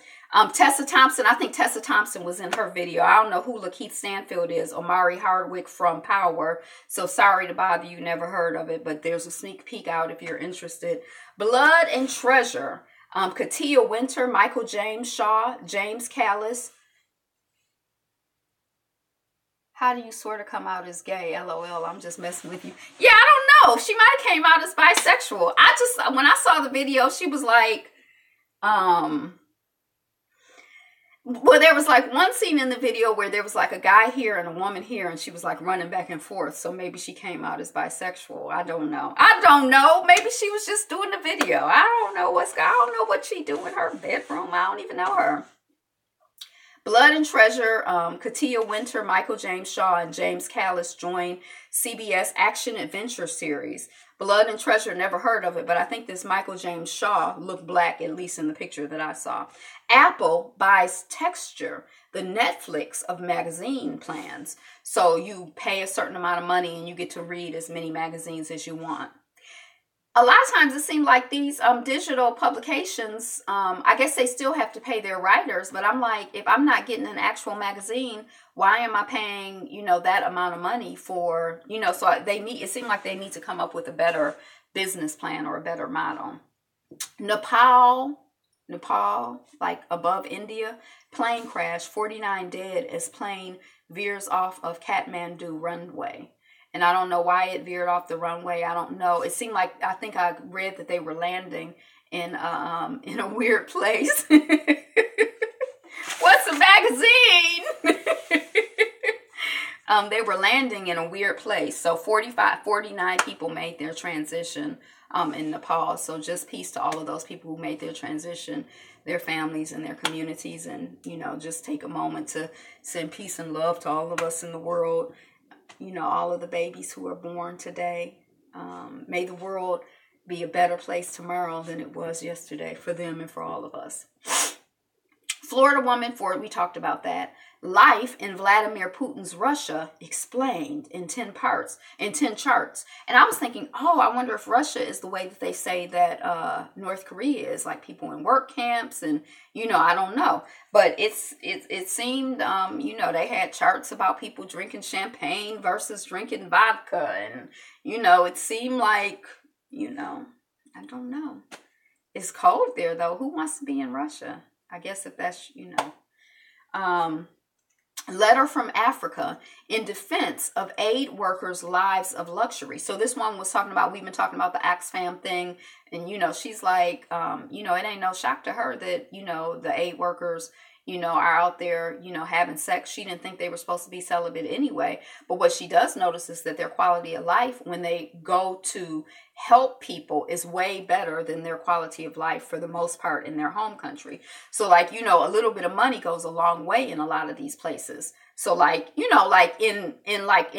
Tessa Thompson, I think Tessa Thompson was in her video. I don't know who Lakeith Stanfield is. Omari Hardwick from Power. So Sorry to Bother You, never heard of it, but there's a sneak peek out if you're interested. Blood and Treasure. Katia Winter, Michael James Shaw, James Callis. How do you sort of come out as gay? LOL, I'm just messing with you. Yeah, I don't know. She might have came out as bisexual. When I saw the video, she was like, well, there was like one scene in the video where there was like a guy here and a woman here, and she was like running back and forth. So maybe she came out as bisexual. I don't know. Maybe she was just doing the video. I don't know what she do in her bedroom. I don't even know her. Blood and Treasure, Katia Winter, Michael James Shaw, and James Callis join CBS Action Adventure series. Blood and Treasure, never heard of it, but I think this Michael James Shaw looked black, at least in the picture that I saw. Apple buys Texture, the Netflix of magazine plans. So you pay a certain amount of money and you get to read as many magazines as you want. A lot of times it seems like these digital publications, I guess they still have to pay their writers, but I'm like, if I'm not getting an actual magazine, why am I paying, you know, that amount of money for, you know, so it seems like they need to come up with a better business plan or a better model. Nepal, like above India, plane crash, 49 dead as plane veers off of Kathmandu runway. And I don't know why it veered off the runway. I don't know. It seemed like, I think I read that they were landing in a weird place. What's a magazine? They were landing in a weird place. So 49 people made their transition in Nepal. So just peace to all of those people who made their transition, their families and their communities. And, you know, just take a moment to send peace and love to all of us in the world. You know, all of the babies who are born today. May the world be a better place tomorrow than it was yesterday for them and for all of us. Florida woman for it. We talked about that. Life in Vladimir Putin's Russia explained in 10 parts, in 10 charts. And I was thinking, oh, I wonder if Russia is the way that they say that North Korea is, like people in work camps, and I don't know. But it seemed they had charts about people drinking champagne versus drinking vodka, and it seemed like I don't know. It's cold there though. Who wants to be in Russia? I guess if that's Letter from Africa in defense of aid workers' lives of luxury. So this one was talking about, we've been talking about the Oxfam thing. And, she's like, it ain't no shock to her that, the aid workers, are out there, having sex. She didn't think they were supposed to be celibate anyway. But what she does notice is that their quality of life when they go to help people is way better than their quality of life for the most part in their home country. So like, a little bit of money goes a long way in a lot of these places. So like, like in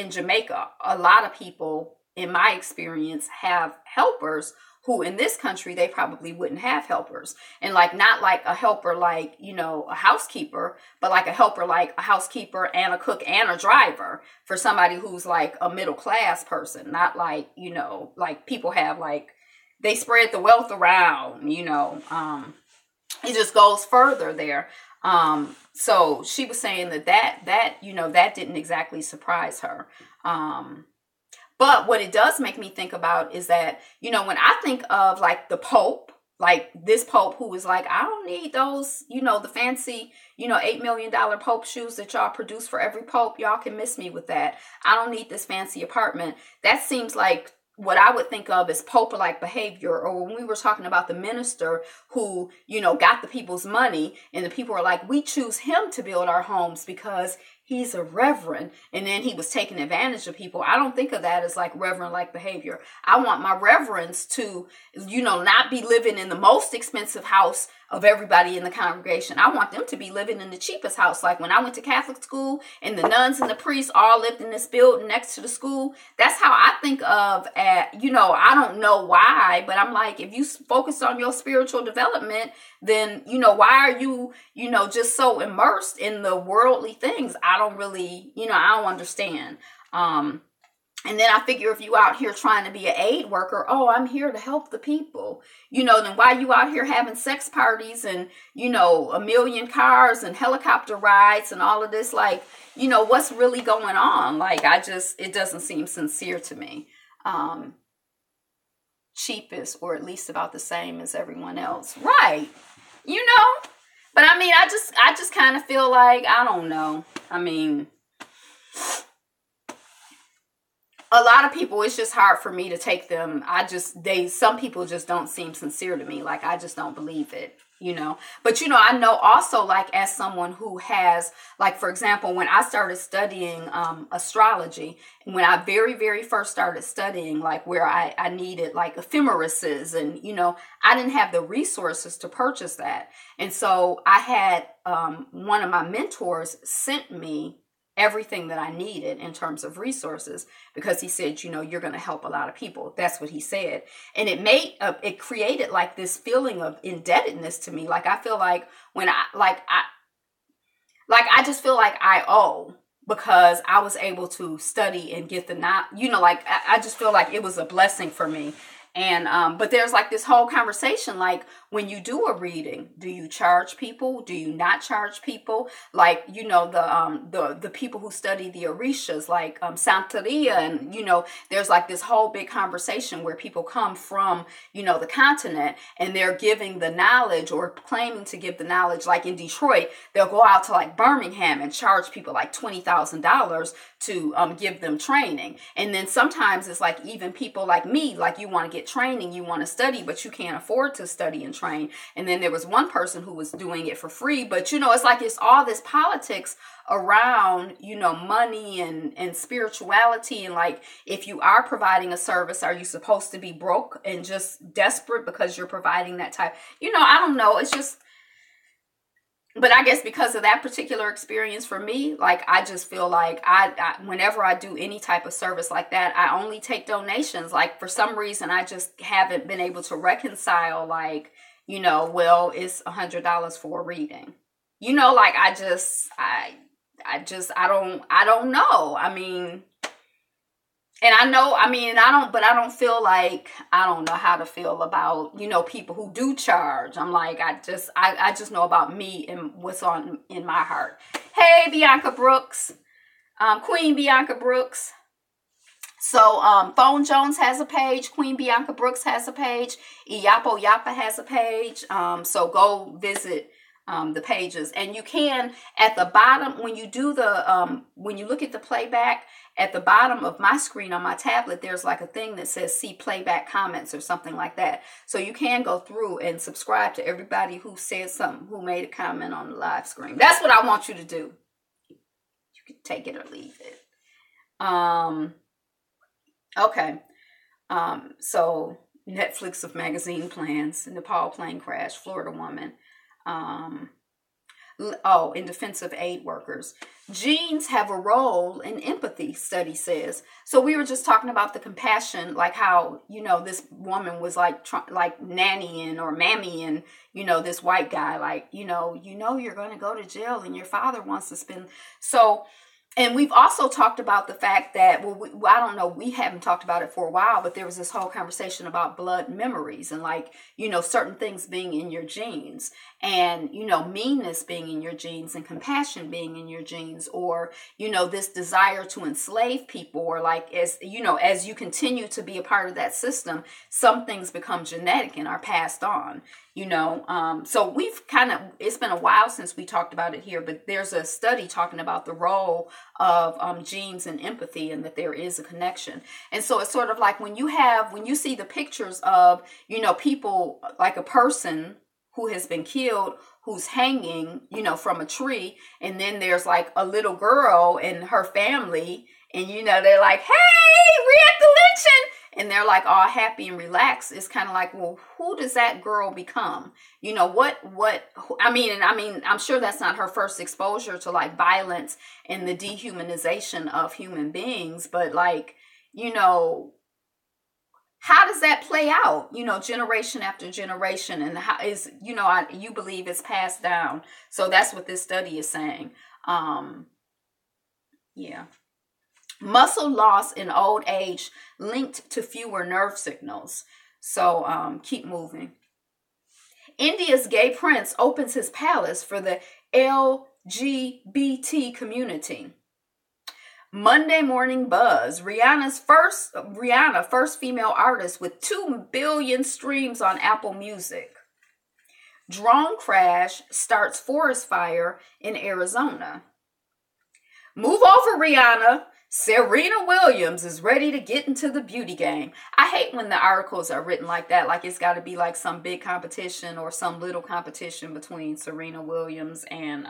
Jamaica, a lot of people in my experience have helpers who in this country, they probably wouldn't have helpers. And like, not like a helper, like, a housekeeper, but like a helper, like a housekeeper and a cook and a driver for somebody who's like a middle class person, not like, like people have like, they spread the wealth around, it just goes further there. So she was saying that didn't exactly surprise her. But what it does make me think about is that, when I think of like the Pope, like this Pope who was like, I don't need those, the fancy, $8 million Pope shoes that y'all produce for every Pope. Y'all can miss me with that. I don't need this fancy apartment. That seems like what I would think of as Pope-like behavior. Or when we were talking about the minister who, got the people's money and the people were like, we choose him to build our homes because he's a reverend, and then he was taking advantage of people. I don't think of that as like reverend-like behavior. I want my reverends to, not be living in the most expensive house of everybody in the congregation. I want them to be living in the cheapest house. Like when I went to Catholic school and the nuns and the priests all lived in this building next to the school. That's how I think of, I don't know why, but I'm like, if you focus on your spiritual development, then, why are you, just so immersed in the worldly things? I don't really, I don't understand. And then I figure if you out here trying to be an aid worker, oh, I'm here to help the people, then why you out here having sex parties and, 1 million cars and helicopter rides and all of this, like, what's really going on? Like, it doesn't seem sincere to me. Cheapest, or at least about the same as everyone else. Right. But I mean, I just kind of feel like, I don't know. I mean, a lot of people, it's just hard for me to take them. Some people just don't seem sincere to me. Like, I just don't believe it, But, I know also, like, as someone who has, like, for example, when I started studying astrology, when I very, very first started studying, like, where I needed, like, ephemerises and, I didn't have the resources to purchase that. And so I had one of my mentors sent me everything that I needed in terms of resources, because he said, you're going to help a lot of people. That's what he said. And it created like this feeling of indebtedness to me. Like, I feel like when I just feel like I owe, because I was able to study and get I just feel like it was a blessing for me. And, but there's like this whole conversation, like when you do a reading, do you charge people? Do you not charge people? Like, the people who study the Orishas, like, Santeria, and, there's like this whole big conversation where people come from, the continent, and they're giving the knowledge or claiming to give the knowledge. Like in Detroit, they'll go out to like Birmingham and charge people like $20,000 to, give them training. And then sometimes it's like even people like me, like you want to get training, you want to study, but you can't afford to study and train. And then there was one person who was doing it for free, but it's like it's all this politics around, money and spirituality. And like, if you are providing a service, are you supposed to be broke and just desperate because you're providing that type? I don't know. It's just, but I guess because of that particular experience for me, like, I just feel like I whenever I do any type of service like that, I only take donations. Like, for some reason, I just haven't been able to reconcile, like, well, it's $100 for a reading. like I don't know. I mean, and I know, I mean, I don't feel like, I don't know how to feel about, people who do charge. I'm like, I just know about me and what's on in my heart. Hey, Bianca Brooks, Queen Bianca Brooks. So, Phone Jones has a page. Queen Bianca Brooks has a page. Iyapo Yapa has a page. So go visit the pages, and you can at the bottom when you do the when you look at the playback at the bottom of my screen on my tablet, there's like a thing that says see playback comments or something like that. So you can go through and subscribe to everybody who said something, who made a comment on the live screen. That's what I want you to do. You can take it or leave it. Okay. So Netflix of magazine plans, Nepal plane crash, Florida woman. In defense of aid workers. Genes have a role in empathy, study says. So we were just talking about the compassion, like how, this woman was like nannying or mammying, this white guy, like, you're going to go to jail and your father wants to spend. So, and we've also talked about the fact that, I don't know, we haven't talked about it for a while, but there was this whole conversation about blood memories and like, certain things being in your genes and, meanness being in your genes and compassion being in your genes, or, this desire to enslave people, or like, as you continue to be a part of that system, some things become genetic and are passed on. So we've it's been a while since we talked about it here, but there's a study talking about the role of genes and empathy, and that there is a connection. And so it's sort of like when you see the pictures of, people, like a person who has been killed, who's hanging, from a tree, and then there's like a little girl and her family, and they're like, hey, we're at the lynching. And they're like all happy and relaxed. It's kind of like, well, who does that girl become? I'm sure that's not her first exposure to like violence and the dehumanization of human beings. But like, how does that play out, generation after generation? And how is, you believe it's passed down. So that's what this study is saying. Yeah. Muscle loss in old age linked to fewer nerve signals. So keep moving. India's gay prince opens his palace for the LGBT community. Monday morning buzz. Rihanna, first female artist with 2 billion streams on Apple Music. Drone crash starts forest fire in Arizona. Move over, Rihanna. Serena Williams is ready to get into the beauty game. I hate when the articles are written like that, like it's got to be like some big competition or some little competition between Serena Williams and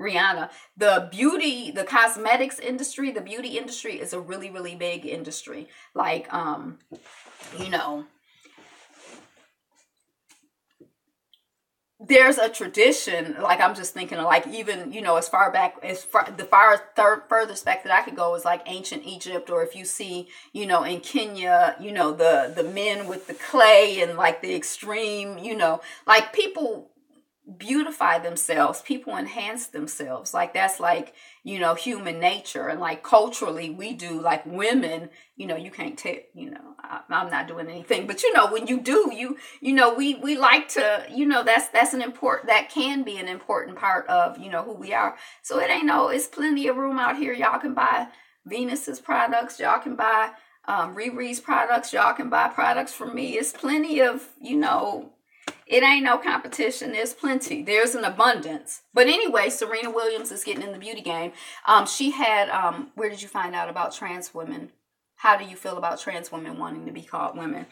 Rihanna. The cosmetics industry, the beauty industry is a really, really big industry. Like, there's a tradition, like I'm just thinking of like even, as far back, furthest back that I could go is like ancient Egypt, or if you see, in Kenya, the men with the clay and like the extreme, like people beautify themselves, people enhance themselves. Like that's like, human nature. And like culturally we do, like women, you can't tell, I'm not doing anything, but when you do, we like to, that's an important, that can be an important part of, who we are. So it's plenty of room out here. Y'all can buy Venus's products. Y'all can buy Riri's products. Y'all can buy products from me. It's plenty of, it ain't no competition. There's plenty. There's an abundance. But anyway, Serena Williams is getting in the beauty game. She had, where did you find out about trans women? How do you feel about trans women wanting to be called women?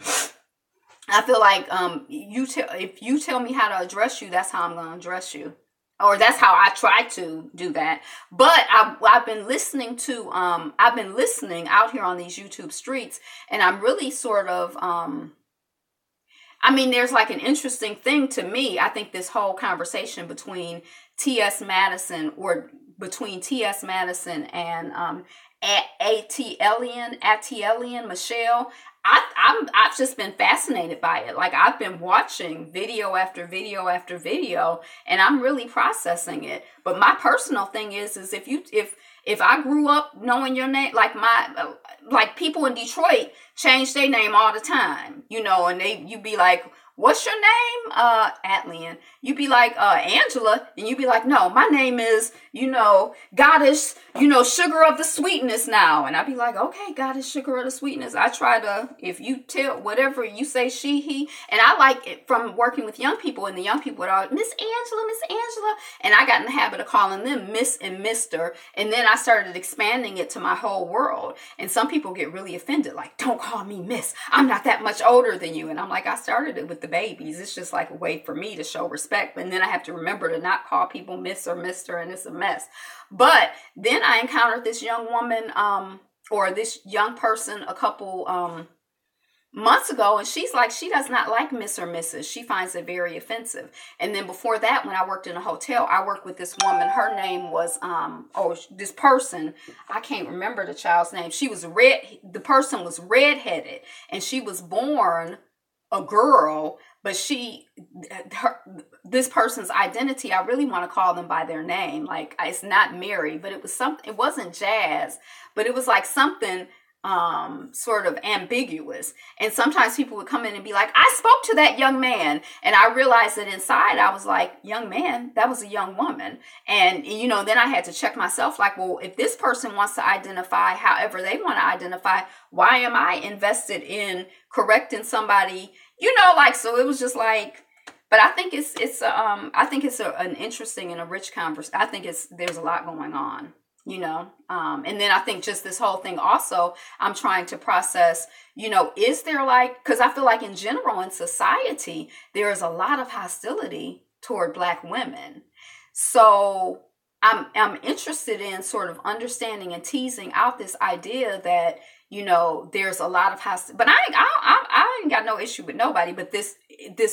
I feel like if you tell me how to address you, that's how I'm going to address you. Or that's how I try to do that. But I've been listening out here on these YouTube streets, and I'm really sort of, I mean, there's like an interesting thing to me. I think this whole conversation between T.S. Madison and Atelian Michelle. I've just been fascinated by it. Like, I've been watching video after video after video, and I'm really processing it. But my personal thing is if I grew up knowing your name, like people in Detroit change their name all the time, you know, and you'd be like, what's your name? Atlian. You'd be like, Angela. And you'd be like, no, my name is, you know, Goddess, you know, Sugar of the Sweetness now. And I'd be like, okay, Goddess, Sugar of the Sweetness. I try to, if you tell whatever you say, she, he. And I like it from working with young people, and the young people would all, Miss Angela. And I got in the habit of calling them Miss and Mister. And then I started expanding it to my whole world. And some people get really offended, like, don't call me Miss. I'm not that much older than you. And I'm like, I started it with the babies. It's just like a way for me to show respect. And then I have to remember to not call people Miss or Mister, and it's a mess. But then I encountered this young woman, or this young person a couple months ago, and she's like, she does not like Miss or Mrs. She finds it very offensive. And then before that, when I worked in a hotel, I worked with this woman. Her name was this person, I can't remember the child's name. She was the person was redheaded, and she was born a girl, but this person's identity, I really want to call them by their name. Like, it's not Mary, but it was something, it wasn't Jazz, but it was like something sort of ambiguous. And sometimes people would come in and be like, I spoke to that young man. And I realized that inside I was like, young man, that was a young woman. And, you know, then I had to check myself, like, well, if this person wants to identify however they want to identify, why am I invested in correcting somebody, you know, like, so it was just like, but I think it's an interesting and a rich conversation. I think there's a lot going on, you know, and then I think just this whole thing also, I'm trying to process, you know, is there like, because I feel like in general in society, there is a lot of hostility toward Black women. So I'm interested in sort of understanding and teasing out this idea that, you know, there's a lot of hostility, but I ain't got no issue with nobody, but this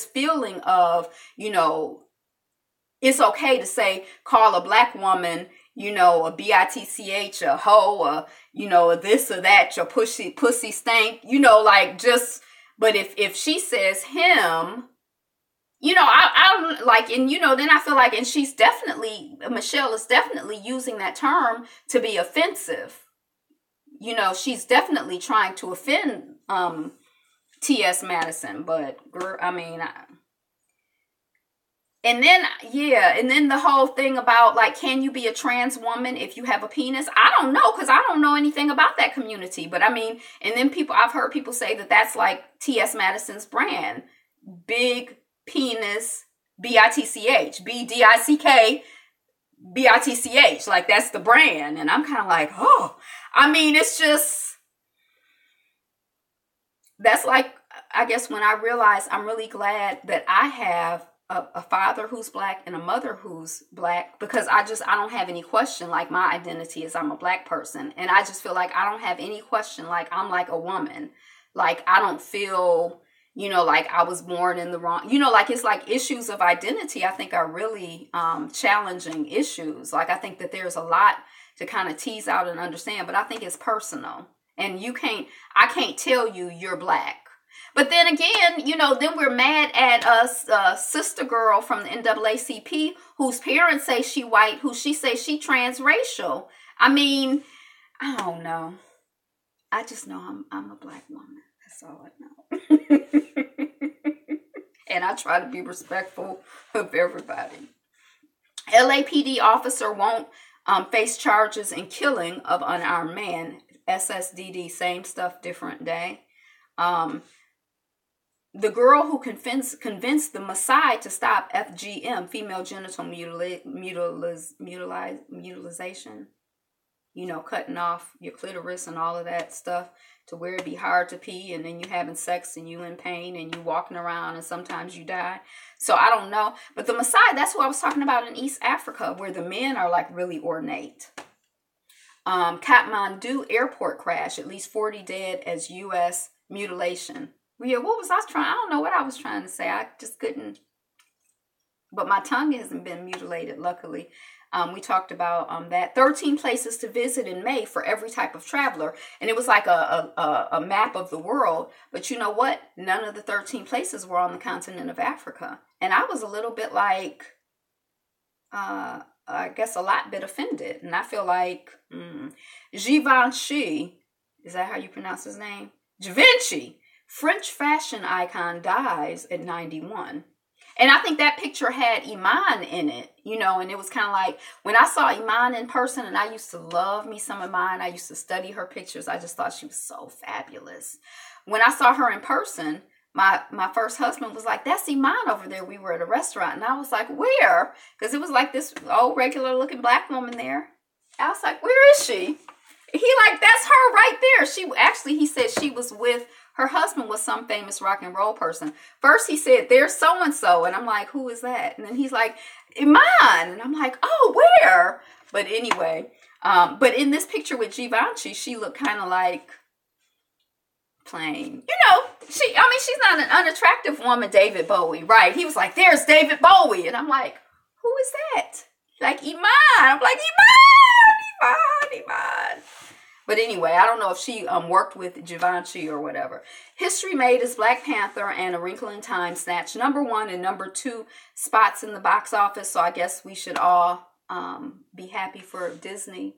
feeling of, you know, it's okay to say, call a Black woman, you know, a bitch, a hoe, a, you know, a this or that, your pussy stank, you know, like just, but if she says him, you know, I like, and, you know, then I feel like, and Michelle is definitely using that term to be offensive. You know, she's definitely trying to offend T.S. Madison, but I mean, and then the whole thing about like, can you be a trans woman if you have a penis? I don't know, because I don't know anything about that community. But I mean, and then I've heard people say that that's like T.S. Madison's brand, big penis, B-I-T-C-H, B-D-I-C-K, B-I-T-C-H, like that's the brand. And I'm kind of like, oh, I mean, it's just, that's like, I guess when I realized I'm really glad that I have a father who's Black and a mother who's Black, because I don't have any question, like my identity is I'm a Black person. And I just feel like I don't have any question, like I'm like a woman. Like I don't feel, you know, like I was born in the wrong, you know, like it's like issues of identity I think are really challenging issues. Like I think that there's a lot to kind of tease out and understand, but I think it's personal. And I can't tell you you're Black. But then again, you know, then we're mad at a sister girl from the NAACP whose parents say she white, who she says she transracial. I mean, I don't know. I just know I'm a Black woman. That's all I know. And I try to be respectful of everybody. LAPD officer won't face charges in killing of unarmed man. SSDD, same stuff, different day. The girl who convinced the Maasai to stop FGM, female genital mutilization, you know, cutting off your clitoris and all of that stuff to where it'd be hard to pee, and then you having sex and you in pain and you walking around and sometimes you die. So I don't know. But the Maasai, that's what I was talking about in East Africa, where the men are like really ornate. Kathmandu airport crash, at least 40 dead as U.S. mutilation. Yeah, what was I trying? I don't know what I was trying to say. I just couldn't. But my tongue hasn't been mutilated, luckily. We talked about that 13 places to visit in May for every type of traveler. And it was like a map of the world. But you know what? None of the 13 places were on the continent of Africa. And I was a little bit like, I guess a bit offended. And I feel like Givenchy, is that how you pronounce his name? Givenchy, French fashion icon, dies at 91. And I think that picture had Iman in it, you know, and it was kind of like when I saw Iman in person, and I used to love me some Iman. I used to study her pictures. I just thought she was so fabulous. When I saw her in person, my first husband was like, that's Iman over there. We were at a restaurant. And I was like, where? Because it was like this old regular looking black woman there. I was like, where is she? He like, that's her right there. He said she was with, her husband was some famous rock and roll person. First he said, there's so-and-so. And I'm like, who is that? And then he's like, Iman. And I'm like, oh, where? But anyway, but in this picture with Givenchy, she looked kind of like plain. You know, she's not an unattractive woman, David Bowie, right? He was like, there's David Bowie. And I'm like, who is that? Like, Iman. I'm like, Iman. But anyway, I don't know if she worked with Givenchy or whatever. History made as Black Panther and A Wrinkle in Time snatched #1 and #2 spots in the box office. So I guess we should all be happy for Disney.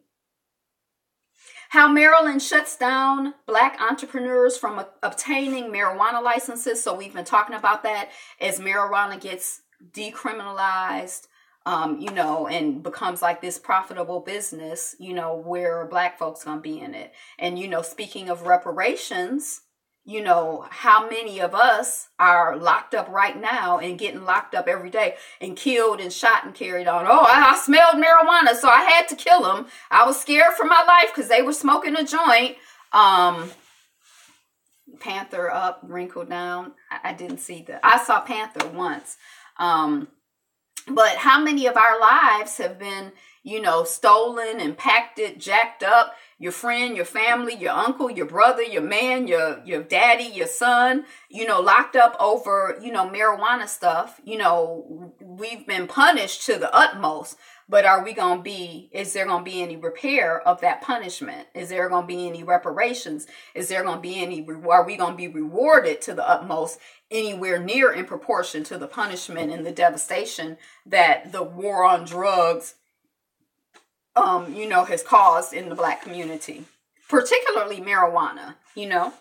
How Maryland shuts down Black entrepreneurs from obtaining marijuana licenses. So we've been talking about that as marijuana gets decriminalized. You know, and becomes like this profitable business, you know, where Black folks gonna be in it. And, you know, speaking of reparations, you know, how many of us are locked up right now and getting locked up every day and killed and shot and carried on. Oh, I smelled marijuana, so I had to kill them. I was scared for my life because they were smoking a joint. Panther up, wrinkled down. I didn't see that. I saw Panther once. But how many of our lives have been, you know, stolen, impacted, jacked up? Your friend, your family, your uncle, your brother, your man, your daddy, your son, you know, locked up over, you know, marijuana stuff. You know, we've been punished to the utmost. But is there going to be any repair of that punishment? Is there going to be any reparations? Is there going to be are we going to be rewarded to the utmost anywhere near in proportion to the punishment and the devastation that the war on drugs, you know, has caused in the Black community, particularly marijuana, you know?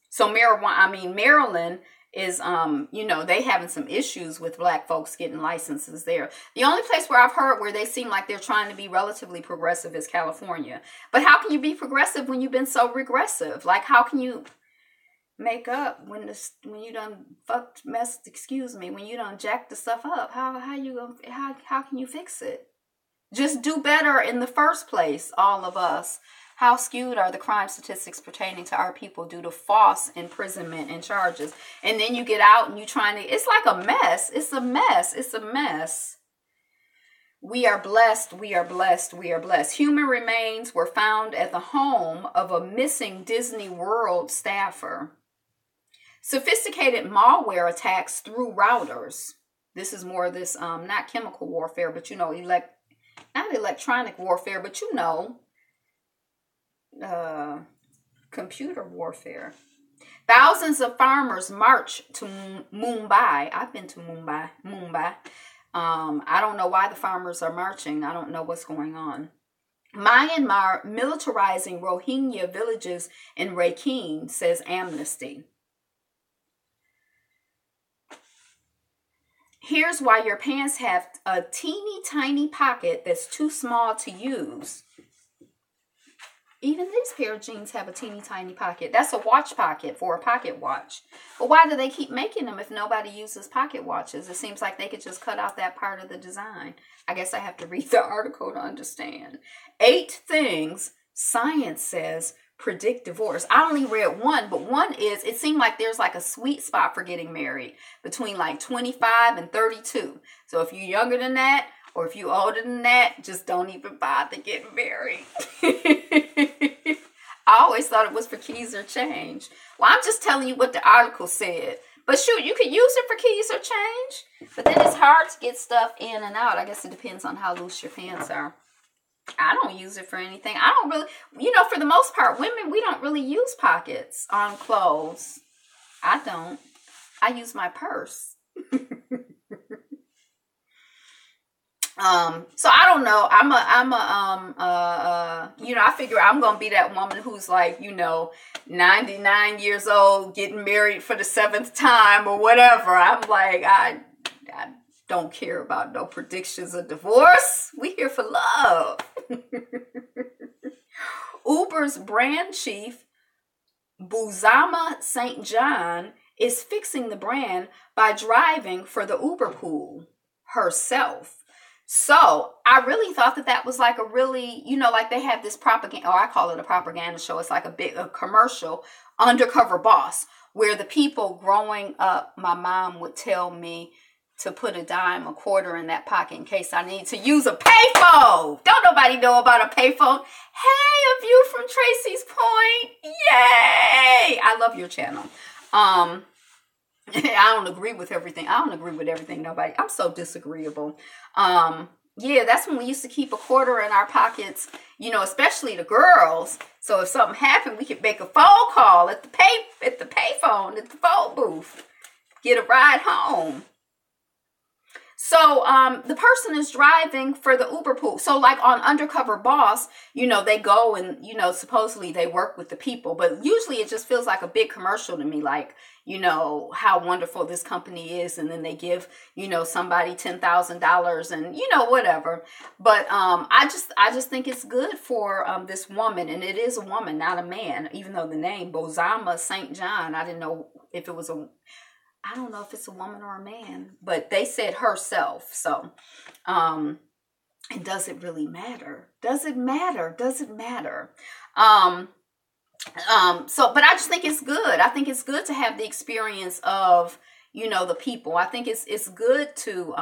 So Maryland is, you know, they having some issues with Black folks getting licenses there. The only place where I've heard where they seem like they're trying to be relatively progressive is California. But how can you be progressive when you've been so regressive? Like, how can you make up when you done when you done jacked the stuff up? How can you fix it? Just do better in the first place, all of us. How skewed are the crime statistics pertaining to our people due to false imprisonment and charges? And then you get out and it's like a mess. It's a mess. It's a mess. We are blessed. We are blessed. We are blessed. Human remains were found at the home of a missing Disney World staffer. Sophisticated malware attacks through routers. This is more of this, not chemical warfare, but, you know, not electronic warfare, but, you know, computer warfare. Thousands of farmers march to Mumbai. I've been to Mumbai. I don't know why the farmers are marching. I don't know what's going on. Myanmar militarizing Rohingya villages in Rakhine, says Amnesty. Here's why your pants have a teeny tiny pocket that's too small to use. Even these pair of jeans have a teeny tiny pocket. That's a watch pocket for a pocket watch. But why do they keep making them if nobody uses pocket watches? It seems like they could just cut out that part of the design. I guess I have to read the article to understand. 8 things science says predict divorce. I only read one, but one is, it seemed like there's like a sweet spot for getting married between like 25 and 32. So if you're younger than that, or if you're older than that, just don't even bother getting married. I always thought it was for keys or change. Well, I'm just telling you what the article said. But shoot, you could use it for keys or change. But then it's hard to get stuff in and out. I guess it depends on how loose your pants are. I don't use it for anything. I don't really, for the most part, women, we don't really use pockets on clothes. I don't. I use my purse. So I don't know. I figure I'm going to be that woman who's like, 99 years old, getting married for the 7th time or whatever. I'm like, I don't care about no predictions of divorce. We here for love. Uber's brand chief, Buzama St. John, is fixing the brand by driving for the Uber pool herself. So I really thought that was like a really, like they have this propaganda, or I call it a propaganda show. It's like a commercial, Undercover Boss, where the people growing up, my mom would tell me to put a dime, a quarter in that pocket in case I need to use a payphone. Don't nobody know about a payphone. Hey, a view from Tracy's Point. Yay! I love your channel. I don't agree with everything. Nobody. I'm so disagreeable. Yeah, that's when we used to keep a quarter in our pockets, especially the girls. So if something happened, we could make a phone call at the payphone, at the phone booth, get a ride home. So the person is driving for the Uber pool. So like on Undercover Boss, they go and, supposedly they work with the people. But usually it just feels like a big commercial to me, like, how wonderful this company is. And then they give, somebody $10,000 and, whatever. But I just think it's good for this woman. And it is a woman, not a man, even though the name Bozama St. John, I didn't know if it was I don't know if it's a woman or a man, but they said herself. So, and does it really matter? Does it matter? Does it matter? But I just think it's good. I think it's good to have the experience of, the people. I think it's good to,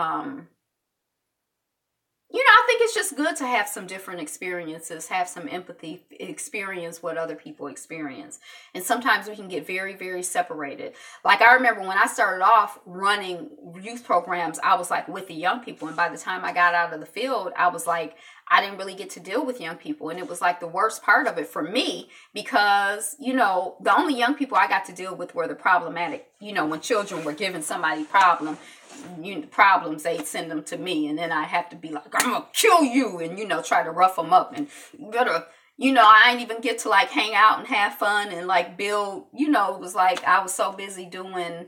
I think it's just good to have some different experiences, have some empathy, experience what other people experience. And sometimes we can get very, very separated. Like I remember when I started off running youth programs, I was like with the young people. And by the time I got out of the field, I was like, I didn't really get to deal with young people. And it was like the worst part of it for me because, the only young people I got to deal with were the problematic, when children were giving somebody problems, they'd send them to me. And then I have to be like, I'm going to kill you and, try to rough them up. And you better, I didn't even get to like hang out and have fun and like build, it was like I was so busy doing,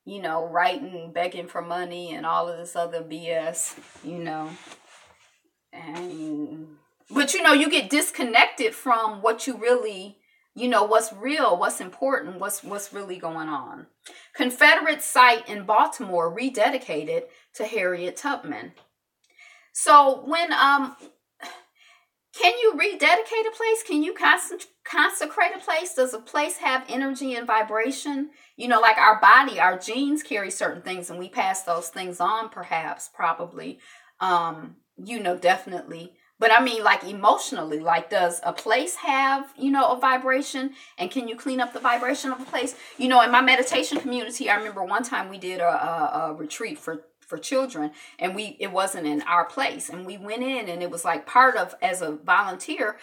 writing, begging for money and all of this other BS, But you get disconnected from what you really, what's real, what's important, what's really going on. Confederate site in Baltimore rededicated to Harriet Tubman. So when can you rededicate a place? Can you consecrate a place? Does a place have energy and vibration? Like our body, our genes carry certain things and we pass those things on, perhaps, probably, definitely. But I mean, like emotionally, like does a place have, a vibration? And can you clean up the vibration of a place? In my meditation community, I remember one time we did a retreat for children and it wasn't in our place. And we went in and it was like as a volunteer,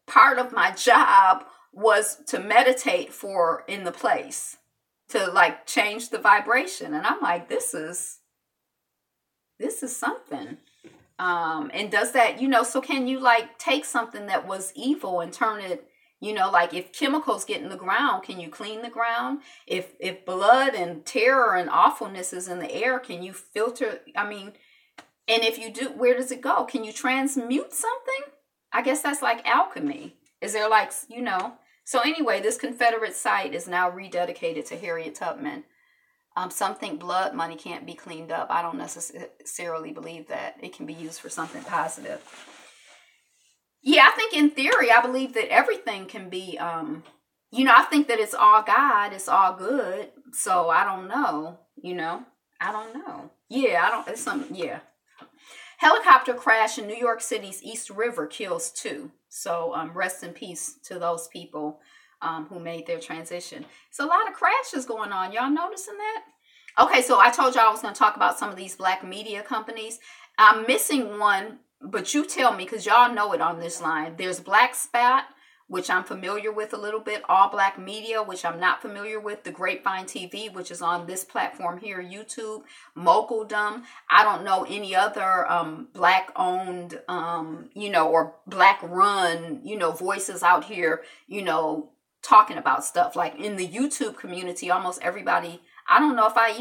part of my job was to meditate in the place to like change the vibration. And I'm like, this is something. And does that, so can you like take something that was evil and turn it, like if chemicals get in the ground, can you clean the ground? If blood and terror and awfulness is in the air, can you filter? I mean, and if you do, where does it go? Can you transmute something? I guess that's like alchemy. Is there like, so anyway, this Confederate site is now rededicated to Harriet Tubman. Some think blood money can't be cleaned up. I don't necessarily believe that. It can be used for something positive. Yeah, I think in theory, I believe that everything can be, I think that it's all God, it's all good. So I don't know, I don't know. Yeah, it's something, yeah. Helicopter crash in New York City's East River kills 2. So rest in peace to those people who made their transition. It's a lot of crashes going on. Y'all noticing that? Okay, so I told y'all I was going to talk about some of these black media companies. I'm missing one, but you tell me, because y'all know it on this line. There's Black Spot, which I'm familiar with a little bit. All Black Media, which I'm not familiar with. The Grapevine TV, which is on this platform here, YouTube. Moguldom. I don't know any other black-owned, or black-run, voices out here, talking about stuff. Like in the YouTube community, almost everybody, I don't know if I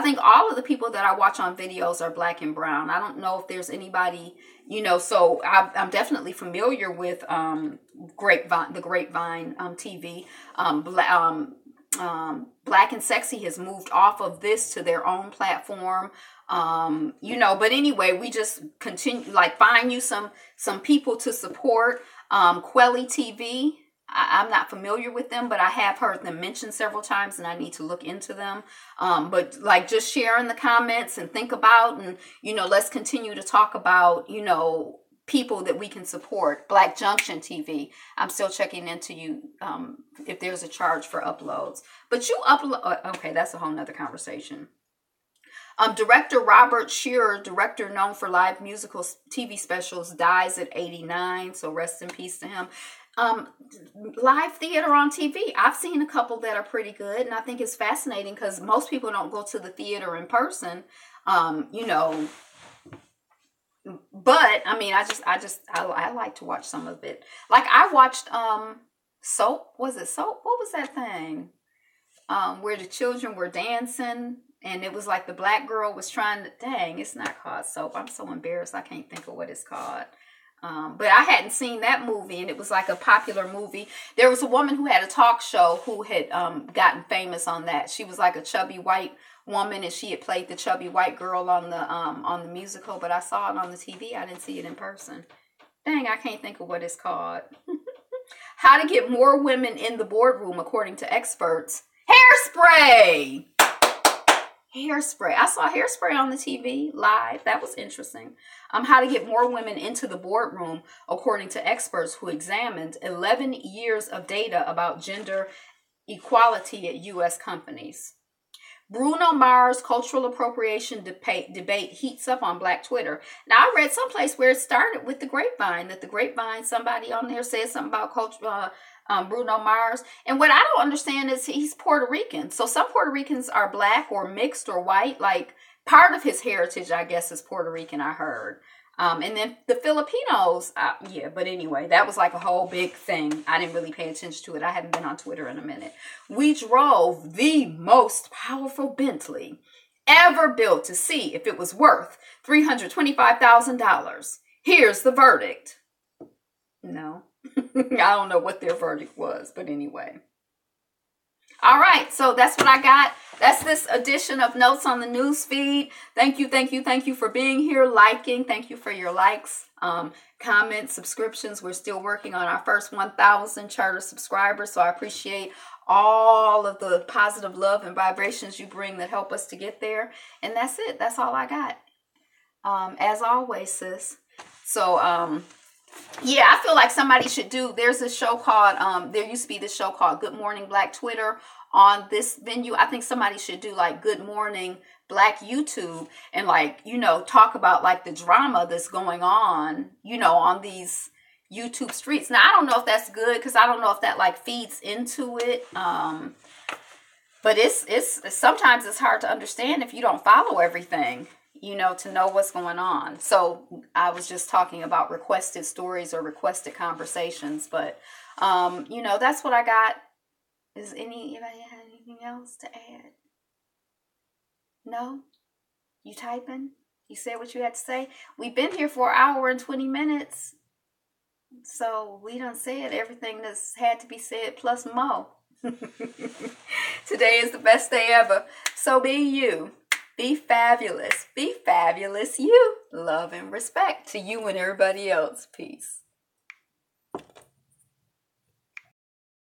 think all of the people that I watch on videos are black and brown. I don't know if there's anybody, so I'm definitely familiar with the Grapevine TV. Black and Sexy has moved off of this to their own platform. But anyway, we just continue, find you some people to support. Quelly TV. I'm not familiar with them, but I have heard them mentioned several times, and I need to look into them. But just share in the comments and think about, and, let's continue to talk about, people that we can support. Black Junction TV. I'm still checking into you if there's a charge for uploads. But you upload, okay, that's a whole nother conversation. Director Robert Shearer, director known for live musical TV specials, dies at 89. So rest in peace to him. Live theater on TV. I've seen a couple that are pretty good, and I think it's fascinating because most people don't go to the theater in person, But I mean, I like to watch some of it. Like I watched Soap. Was it Soap? What was that thing? Where the children were dancing, and it was like the black girl was trying to. Dang, it's not called Soap. I'm so embarrassed. I can't think of what it's called. But I hadn't seen that movie, and it was like a popular movie. There was a woman who had a talk show who had gotten famous on that. She was like a chubby white woman, and she had played the chubby white girl on the musical. But I saw it on the TV. I didn't see it in person. Dang, I can't think of what it's called. How to get more women in the boardroom, according to experts. Hairspray. Hairspray. I saw Hairspray on the TV live. That was interesting. How to get more women into the boardroom, according to experts who examined 11 years of data about gender equality at U.S. companies. Bruno Mars cultural appropriation debate heats up on Black Twitter. Now, I read someplace where it started with the Grapevine, that the Grapevine, somebody on there said something about Bruno Mars. And what I don't understand is he's Puerto Rican. So some Puerto Ricans are black or mixed or white. Like part of his heritage, I guess, is Puerto Rican, I heard. And then the Filipinos, but anyway, that was like a whole big thing. I didn't really pay attention to it. I haven't been on Twitter in a minute. We drove the most powerful Bentley ever built to see if it was worth $325,000. Here's the verdict. No. I don't know what their verdict was, but anyway. All right, so that's what I got. That's this edition of Notes on the News Feed. Thank you for being here, liking. Thank you for your likes, comments, subscriptions. We're still working on our first 1,000 charter subscribers, so I appreciate all of the positive love and vibrations you bring that help us to get there. And that's it. That's all I got. As always, sis. So, yeah, I feel like somebody should do, there's a show called, there used to be this show called Good Morning Black Twitter on this venue. I think somebody should do like Good Morning Black YouTube and like, talk about like the drama that's going on, on these YouTube streets. Now, I don't know if that's good because I don't know if that like feeds into it. But it's sometimes it's hard to understand if you don't follow everything. To know what's going on. So I was just talking about requested stories or requested conversations, but, that's what I got. Is anybody have anything else to add? No? You typing? You said what you had to say? We've been here for an hour and 20 minutes. So we done said everything that's had to be said plus more. Today is the best day ever. So be you. Be fabulous. Be fabulous, you. Love and respect to you and everybody else. Peace.